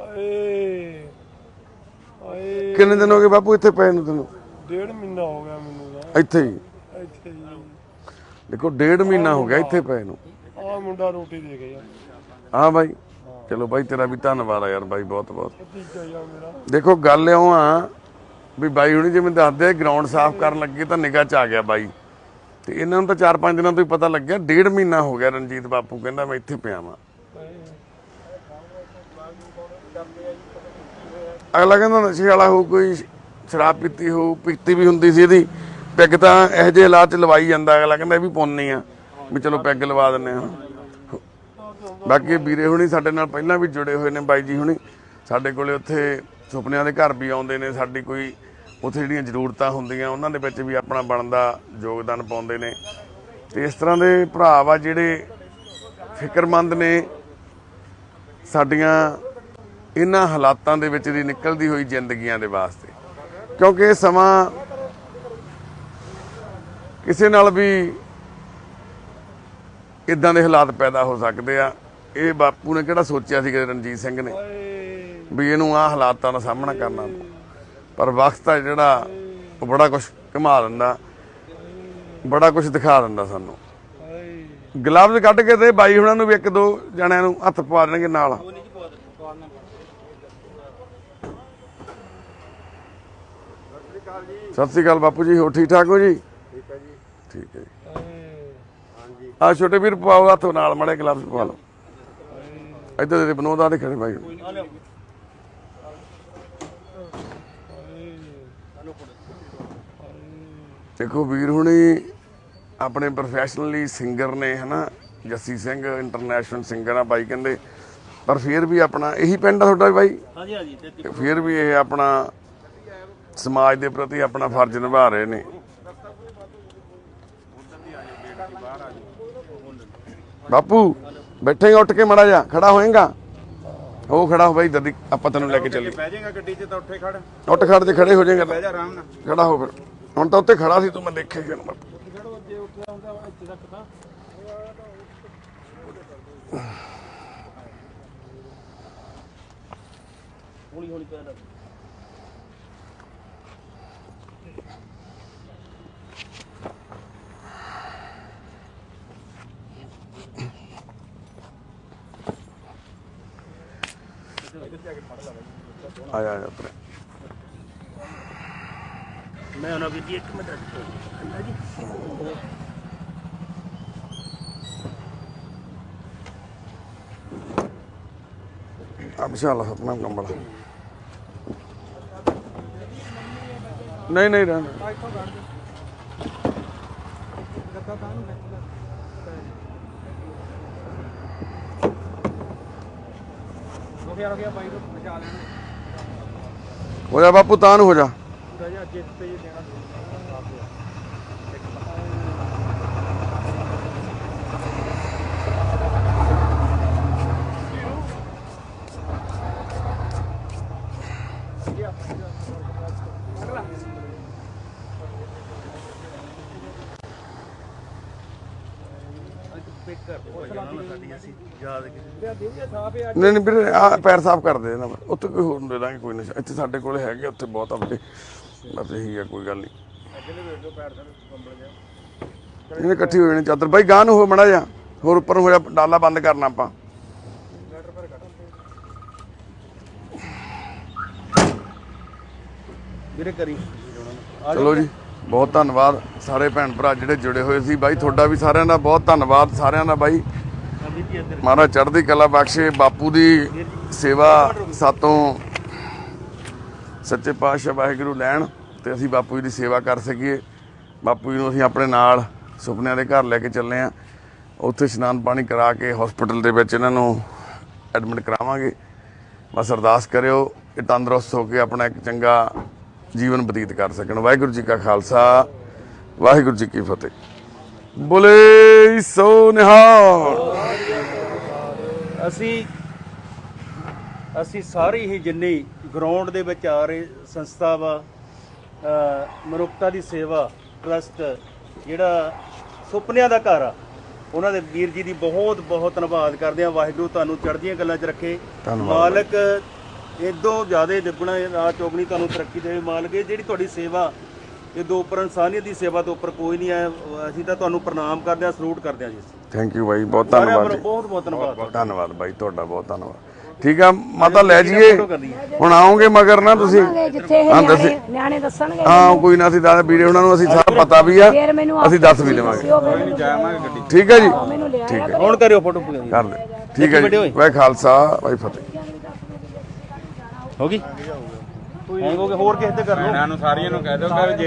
[SPEAKER 2] ਆਏ ਆਏ,
[SPEAKER 1] ਕਿੰਨੇ ਦਿਨ ਹੋ ਗਏ ਬਾਪੂ ਇੱਥੇ ਪਏ ਨੂੰ ਤੈਨੂੰ?
[SPEAKER 2] 1.5 ਮਹੀਨਾ ਹੋ ਗਿਆ ਮੈਨੂੰ ਤਾਂ
[SPEAKER 1] ਇੱਥੇ ਹੀ?
[SPEAKER 2] ਇੱਥੇ ਹੀ।
[SPEAKER 1] ਦੇਖੋ 1.5 ਮਹੀਨਾ ਹੋ ਗਿਆ ਇੱਥੇ ਪਏ ਨੂੰ।
[SPEAKER 2] ਆ ਮੁੰਡਾ ਰੋਟੀ ਦੇ ਗਿਆ।
[SPEAKER 1] ਹਾਂ ਬਾਈ, ਚਲੋ ਬਾਈ ਤੇਰਾ ਵੀ ਧੰਨਵਾਦ ਆ ਯਾਰ ਬਾਈ, ਬਹੁਤ ਬਹੁਤ।
[SPEAKER 2] ਭਤੀਜਾ ਯਾ ਮੇਰਾ।
[SPEAKER 1] ਦੇਖੋ ਗੱਲ ਇਉਂ ਆ ਵੀ ਬਾਈ ਹੁਣੀ ਜਿਵੇਂ ਦੱਸਦੇ ਗਰਾਊਂਡ ਸਾਫ਼ ਕਰਨ ਲੱਗੇ ਤਾਂ ਨਿਗਾਹ 'ਚ ਆ ਗਿਆ ਬਾਈ, ਤੇ ਇਹਨਾਂ ਨੂੰ ਤਾਂ 4-5 ਦਿਨਾਂ ਤੋਂ ਹੀ ਪਤਾ ਲੱਗਿਆ। 1.5 ਮਹੀਨਾ ਹੋ ਗਿਆ ਰਣਜੀਤ ਬਾਪੂ ਕਹਿੰਦਾ ਮੈਂ ਇੱਥੇ ਪਿਆ ਵਾਂ। ਅਗਲਾ ਕਹਿੰਦਾ ਨਸ਼ੇ ਵਾਲਾ ਹੋ, ਕੋਈ ਸ਼ਰਾਬ ਪੀਤੀ ਹੋ, ਪੀਤੀ ਵੀ ਹੁੰਦੀ ਸੀ ਇਹਦੀ ਪੈਗ, ਤਾਂ ਇਹੋ ਜਿਹੇ ਹਾਲਾਤ 'ਚ ਲਵਾਈ ਜਾਂਦਾ। ਅਗਲਾ ਕਹਿੰਦਾ ਇਹ ਵੀ ਪੁੰਨ ਨਹੀਂ ਆ ਵੀ ਚਲੋ ਪੈਗ ਲਵਾ ਦਿੰਦੇ ਆ। ਬਾਕੀ ਵੀਰੇ ਹੁਣੀ ਸਾਡੇ ਨਾਲ ਪਹਿਲਾਂ ਵੀ ਜੁੜੇ ਹੋਏ ਨੇ, ਬਾਈ ਜੀ ਹੁਣੀ ਸਾਡੇ ਕੋਲੇ ਉੱਥੇ ਸੁਪਨਿਆਂ ਦੇ ਘਰ ਵੀ ਆਉਂਦੇ ਨੇ, ਸਾਡੀ ਕੋਈ ਉੱਥੇ ਜਿਹੜੀਆਂ ਜ਼ਰੂਰਤਾਂ ਹੁੰਦੀਆਂ ਉਹਨਾਂ ਦੇ ਵਿੱਚ ਵੀ ਆਪਣਾ ਬਣਦਾ ਯੋਗਦਾਨ ਪਾਉਂਦੇ ਨੇ। ਤੇ ਇਸ ਤਰ੍ਹਾਂ ਦੇ ਭਰਾ ਵਾ ਜਿਹੜੇ ਫਿਕਰਮੰਦ ਨੇ ਸਾਡੀਆਂ ਇਹਨਾਂ ਹਾਲਾਤਾਂ ਦੇ ਵਿੱਚ ਦੀ ਨਿਕਲਦੀ ਹੋਈ ਜ਼ਿੰਦਗੀਆਂ ਦੇ ਵਾਸਤੇ, ਕਿਉਂਕਿ ਇਹ ਸਮਾਂ ਕਿਸੇ ਨਾਲ ਵੀ ਇਦਾਂ ਦੇ ਹਾਲਾਤ ਪੈਦਾ ਹੋ ਸਕਦੇ ਆ। ਇਹ ਬਾਪੂ ਨੇ ਕਿਹੜਾ ਸੋਚਿਆ ਸੀ ਕਿ ਰਣਜੀਤ ਸਿੰਘ ਨੇ ਵੀ ਇਹਨੂੰ ਆਹ ਹਾਲਾਤਾਂ ਦਾ ਸਾਹਮਣਾ ਕਰਨਾ, ਪਰ ਵਕਤ ਆ ਜਿਹੜਾ ਉਹ ਬੜਾ ਕੁਝ ਘੁਮਾ ਦਿੰਦਾ, ਬੜਾ ਕੁਝ ਦਿਖਾ ਦਿੰਦਾ ਸਾਨੂੰ। ਗਲਵਜ਼ ਕੱਢ ਕੇ ਤੇ ਬਾਈ ਹੁਣਾਂ ਨੂੰ ਵੀ ਇੱਕ ਦੋ ਜਣਿਆਂ ਨੂੰ ਹੱਥ ਪਵਾ ਦੇਣਗੇ ਨਾਲ। ਸਤਿ ਸ੍ਰੀ ਅਕਾਲ ਬਾਪੂ ਜੀ, ਹੋ ਠੀਕ ਠਾਕ ਹੋ ਜੀ? ਠੀਕ ਹੈ ਜੀ। ਠੀਕ ਹੈ ਜੀ। ਆ ਛੋਟੇ ਵੀਰ ਪਵਾਓ ਹੱਥ ਨਾਲ, ਮੜੇ ਗਲਵਜ਼ ਪਵਾ ਲਓ। ਇੱਧਰ ਦੇ ਬਨੋਦਾ ਦੇ ਖੜੇ ਬਾਈ। ਦੇਖੋ ਵੀਰ ਹੁਣੀ ਆਪਣੇ ਪ੍ਰੋਫੈਸ਼ਨਲੀ ਸਿੰਗਰ ਨੇ, ਹਨਾ, ਜੱਸੀ ਸਿੰਘ ਇੰਟਰਨੈਸ਼ਨਲ ਸਿੰਗਰ ਆ ਬਾਈ ਕਹਿੰਦੇ, ਪਰ ਫਿਰ ਵੀ ਆਪਣਾ ਇਹੀ ਪਿੰਡ ਆ ਤੁਹਾਡਾ ਬਾਈ?
[SPEAKER 5] ਹਾਂਜੀ ਹਾਂਜੀ।
[SPEAKER 1] ਫਿਰ ਵੀ ਇਹ ਆਪਣਾ ਸਮਾਜ ਦੇ ਪ੍ਰਤੀ ਆਪਣਾ ਫਰਜ਼ ਨਿਭਾ ਰਹੇ ਨੇ। ਬਾਪੂ ਬੈਠੇਗਾ, ਉੱਠ ਕੇ ਮੜਾ ਜਾ, ਖੜਾ ਹੋਏਗਾ? ਉਹ ਖੜਾ ਹੋ ਬਾਈ, ਦਦੀ ਆਪਾਂ ਤੈਨੂੰ ਲੈ ਕੇ ਚੱਲੀ।
[SPEAKER 4] ਬਹਿ ਜਾਏਗਾ ਗੱਡੀ 'ਚ ਤਾਂ ਉੱਠੇ ਖੜ,
[SPEAKER 1] ਉੱਠ ਖੜ ਤੇ ਖੜੇ ਹੋ ਜਾਏਗਾ,
[SPEAKER 4] ਬਹਿ ਜਾ ਆਰਾਮ ਨਾਲ।
[SPEAKER 1] ਖੜਾ ਹੋ ਫਿਰ। ਹੁਣ ਤਾਂ ਉੱਤੇ ਖੜਾ ਸੀ ਤੂੰ, ਮੈਂ ਦੇਖਿਆ ਹੀ ਬਾਪੂ।
[SPEAKER 5] ਹੌਲੀ ਹੌਲੀ ਪੈਰ ਰੱਖ।
[SPEAKER 1] ਆ ਜਾ ਉੱਤੇ।
[SPEAKER 5] ਮੈਂ ਉਹਨਾਂ ਵੀ ਜੀ 1 ਮਿੰਟ ਰੱਖੋ ਜੀ।
[SPEAKER 1] ਆ ਵਿਸ਼ਾਲ ਆਪਣਾ ਕੰਬਲ। ਨਹੀਂ ਨਹੀਂ ਰਹਿਣ। ਹੋ ਜਾ ਬਾਪੂ, ਤਾਂ ਨੂੰ ਹੋ ਜਾ। ਨਹੀਂ ਨਹੀਂ ਵੀਰੇ, ਆ ਪੈਰ ਸਾਫ਼ ਕਰ ਦੇ ਨਾ, ਉੱਥੇ ਕੋਈ ਹੋਰ ਦੇ ਦਾਂਗੇ, ਕੋਈ ਨਹੀਂ। ਇੱਥੇ ਸਾਡੇ ਕੋਲ ਹੈਗੇ, ਉੱਥੇ ਬਹੁਤ ਆਪਣੇ, ਬਸ ਇਹੀ ਆ, ਕੋਈ ਗੱਲ ਨਹੀਂ। ਇਹਨੇ ਇਕੱਠੀ ਹੋ ਜਾਣੀ ਚਾਦਰ ਬਾਈ। ਗਾਂ ਨੂੰ ਹੋ ਮੜਾ ਜਾ, ਹੋਰ ਉੱਪਰ ਹੋ ਜਾ, ਡਾਲਾ ਬੰਦ ਕਰਨਾ ਆਪਾਂ।
[SPEAKER 5] ਵੀਰੇ ਕਰੀ।
[SPEAKER 1] ਚਲੋ ਜੀ, ਬਹੁਤ ਧੰਨਵਾਦ ਸਾਰੇ ਭੈਣ ਭਰਾ ਜਿਹੜੇ ਜੁੜੇ ਹੋਏ ਸੀ ਬਾਈ, ਤੁਹਾਡਾ ਵੀ ਸਾਰਿਆਂ ਦਾ ਬਹੁਤ ਧੰਨਵਾਦ ਸਾਰਿਆਂ ਦਾ ਬਾਈ। ਮਹਾਰਾਜ ਚੜ੍ਹਦੀ ਕਲਾ ਬਖਸ਼ੇ। ਬਾਪੂ ਦੀ ਸੇਵਾ ਸਾਤੋਂ ਸੱਚੇ ਪਾਤਸ਼ਾਹ ਵਾਹਿਗੁਰੂ ਲੈਣ ਤੇ ਅਸੀਂ ਬਾਪੂ ਜੀ ਦੀ ਸੇਵਾ ਕਰ ਸਕੀਏ। ਬਾਪੂ ਜੀ ਨੂੰ ਅਸੀਂ ਆਪਣੇ ਨਾਲ ਸੁਪਨਿਆਂ ਦੇ ਘਰ ਲੈ ਕੇ ਚੱਲੇ ਆ, ਉੱਥੇ ਇਸ਼ਨਾਨ ਪਾਣੀ ਕਰਾ ਕੇ ਹਸਪੀਟਲ ਦੇ ਵਿੱਚ ਇਹਨਾਂ ਨੂੰ ਐਡਮਿਟ ਕਰਾਵਾਂਗੇ। ਬਸ ਅਰਦਾਸ ਕਰਿਓ ਕਿ ਤੰਦਰੁਸਤ ਹੋ ਕੇ ਆਪਣਾ ਇੱਕ ਚੰਗਾ ਜੀਵਨ ਬਤੀਤ ਕਰ ਸਕਣ। ਵਾਹਿਗੁਰੂ ਜੀ ਕਾ ਖਾਲਸਾ, ਵਾਹਿਗੁਰੂ ਜੀ ਕੀ ਫਤਿਹ। ਬੋਲੇ ਸੋ ਨਿਹਾਲ।
[SPEAKER 5] ਅਸੀਂ ਸਾਰੇ ਹੀ ਜਿੰਨੇ ਗਰਾਊਂਡ ਦੇ ਵਿੱਚ ਆ ਰਹੇ ਸੰਸਥਾ ਵਾ, ਮਨੁੱਖਤਾ ਦੀ ਸੇਵਾ ਟਰਸਟ ਜਿਹੜਾ ਸੁਪਨਿਆਂ ਦਾ ਘਰ ਆ, ਉਹਨਾਂ ਦੇ ਵੀਰ ਜੀ ਦੀ ਬਹੁਤ ਬਹੁਤ ਧੰਨਵਾਦ ਕਰਦੇ ਆ। ਵਾਹਿਗੁਰੂ ਤੁਹਾਨੂੰ ਚੜ੍ਹਦੀਆਂ ਗੱਲਾਂ 'ਚ ਰੱਖੇ। ਮਾਲਕ ਇਦੋਂ ਜ਼ਿਆਦਾ ਦੁੱਗਣਾ ਰਾਤ ਚੌਗਣੀ ਤੁਹਾਨੂੰ ਤਰੱਕੀ ਦੇਵੇ ਮਾਲਕ। ਇਹ ਜਿਹੜੀ ਤੁਹਾਡੀ ਸੇਵਾ, ਇਹ ਦੋ ਉੱਪਰ ਇਨਸਾਨੀਅਤ ਦੀ ਸੇਵਾ ਤੋਂ ਉੱਪਰ ਕੋਈ ਨਹੀਂ ਹੈ। ਅਸੀਂ ਤਾਂ ਤੁਹਾਨੂੰ ਪ੍ਰਣਾਮ ਕਰਦੇ ਹਾਂ, ਸਲੂਟ ਕਰਦੇ ਹਾਂ ਜੀ।
[SPEAKER 1] ਥੈਂਕ ਯੂ ਬਾਈ, ਬਹੁਤ ਧੰਨਵਾਦ ਜੀ।
[SPEAKER 5] ਬਹੁਤ ਬਹੁਤ ਧੰਨਵਾਦ।
[SPEAKER 1] ਧੰਨਵਾਦ ਬਾਈ, ਤੁਹਾਡਾ ਬਹੁਤ ਧੰਨਵਾਦ। ਠੀਕ ਆ ਮਾਤਾ, ਲੈ ਜਾਈਏ ਹੁਣ, ਆਓਗੇ ਮਗਰ ਨਾ ਤੁਸੀਂ?
[SPEAKER 3] ਜਿੱਥੇ ਨਿਆਣੇ ਦੱਸਣਗੇ।
[SPEAKER 1] ਹਾਂ ਕੋਈ ਨਾ, ਅਸੀਂ ਦੱਸ ਵੀਰੇ ਉਹਨਾਂ ਨੂੰ, ਅਸੀਂ ਸਾਰਾ ਪਤਾ ਵੀ ਆ, ਅਸੀਂ ਦੱਸ ਵੀ ਲਵਾਂਗੇ। ਠੀਕ ਹੈ ਜੀ, ਠੀਕ ਹੈ।
[SPEAKER 5] ਹੁਣ ਕਰਿਓ ਫੋਟੋ
[SPEAKER 1] ਕਰ ਦੇ। ਠੀਕ ਹੈ ਜੀ, ਵਾਹਿ ਖਾਲਸਾ ਵਾਹਿ ਫਤਿਹ।
[SPEAKER 5] ਹੋ ਗਈ? ਹੋਰ ਕਿਸੇ ਤੇ ਕਰ ਲਓ।
[SPEAKER 4] ਇਹਨਾਂ ਨੂੰ ਸਾਰੀਆਂ ਨੂੰ ਕਹਿ ਦਿਓ ਕਿ ਜੇ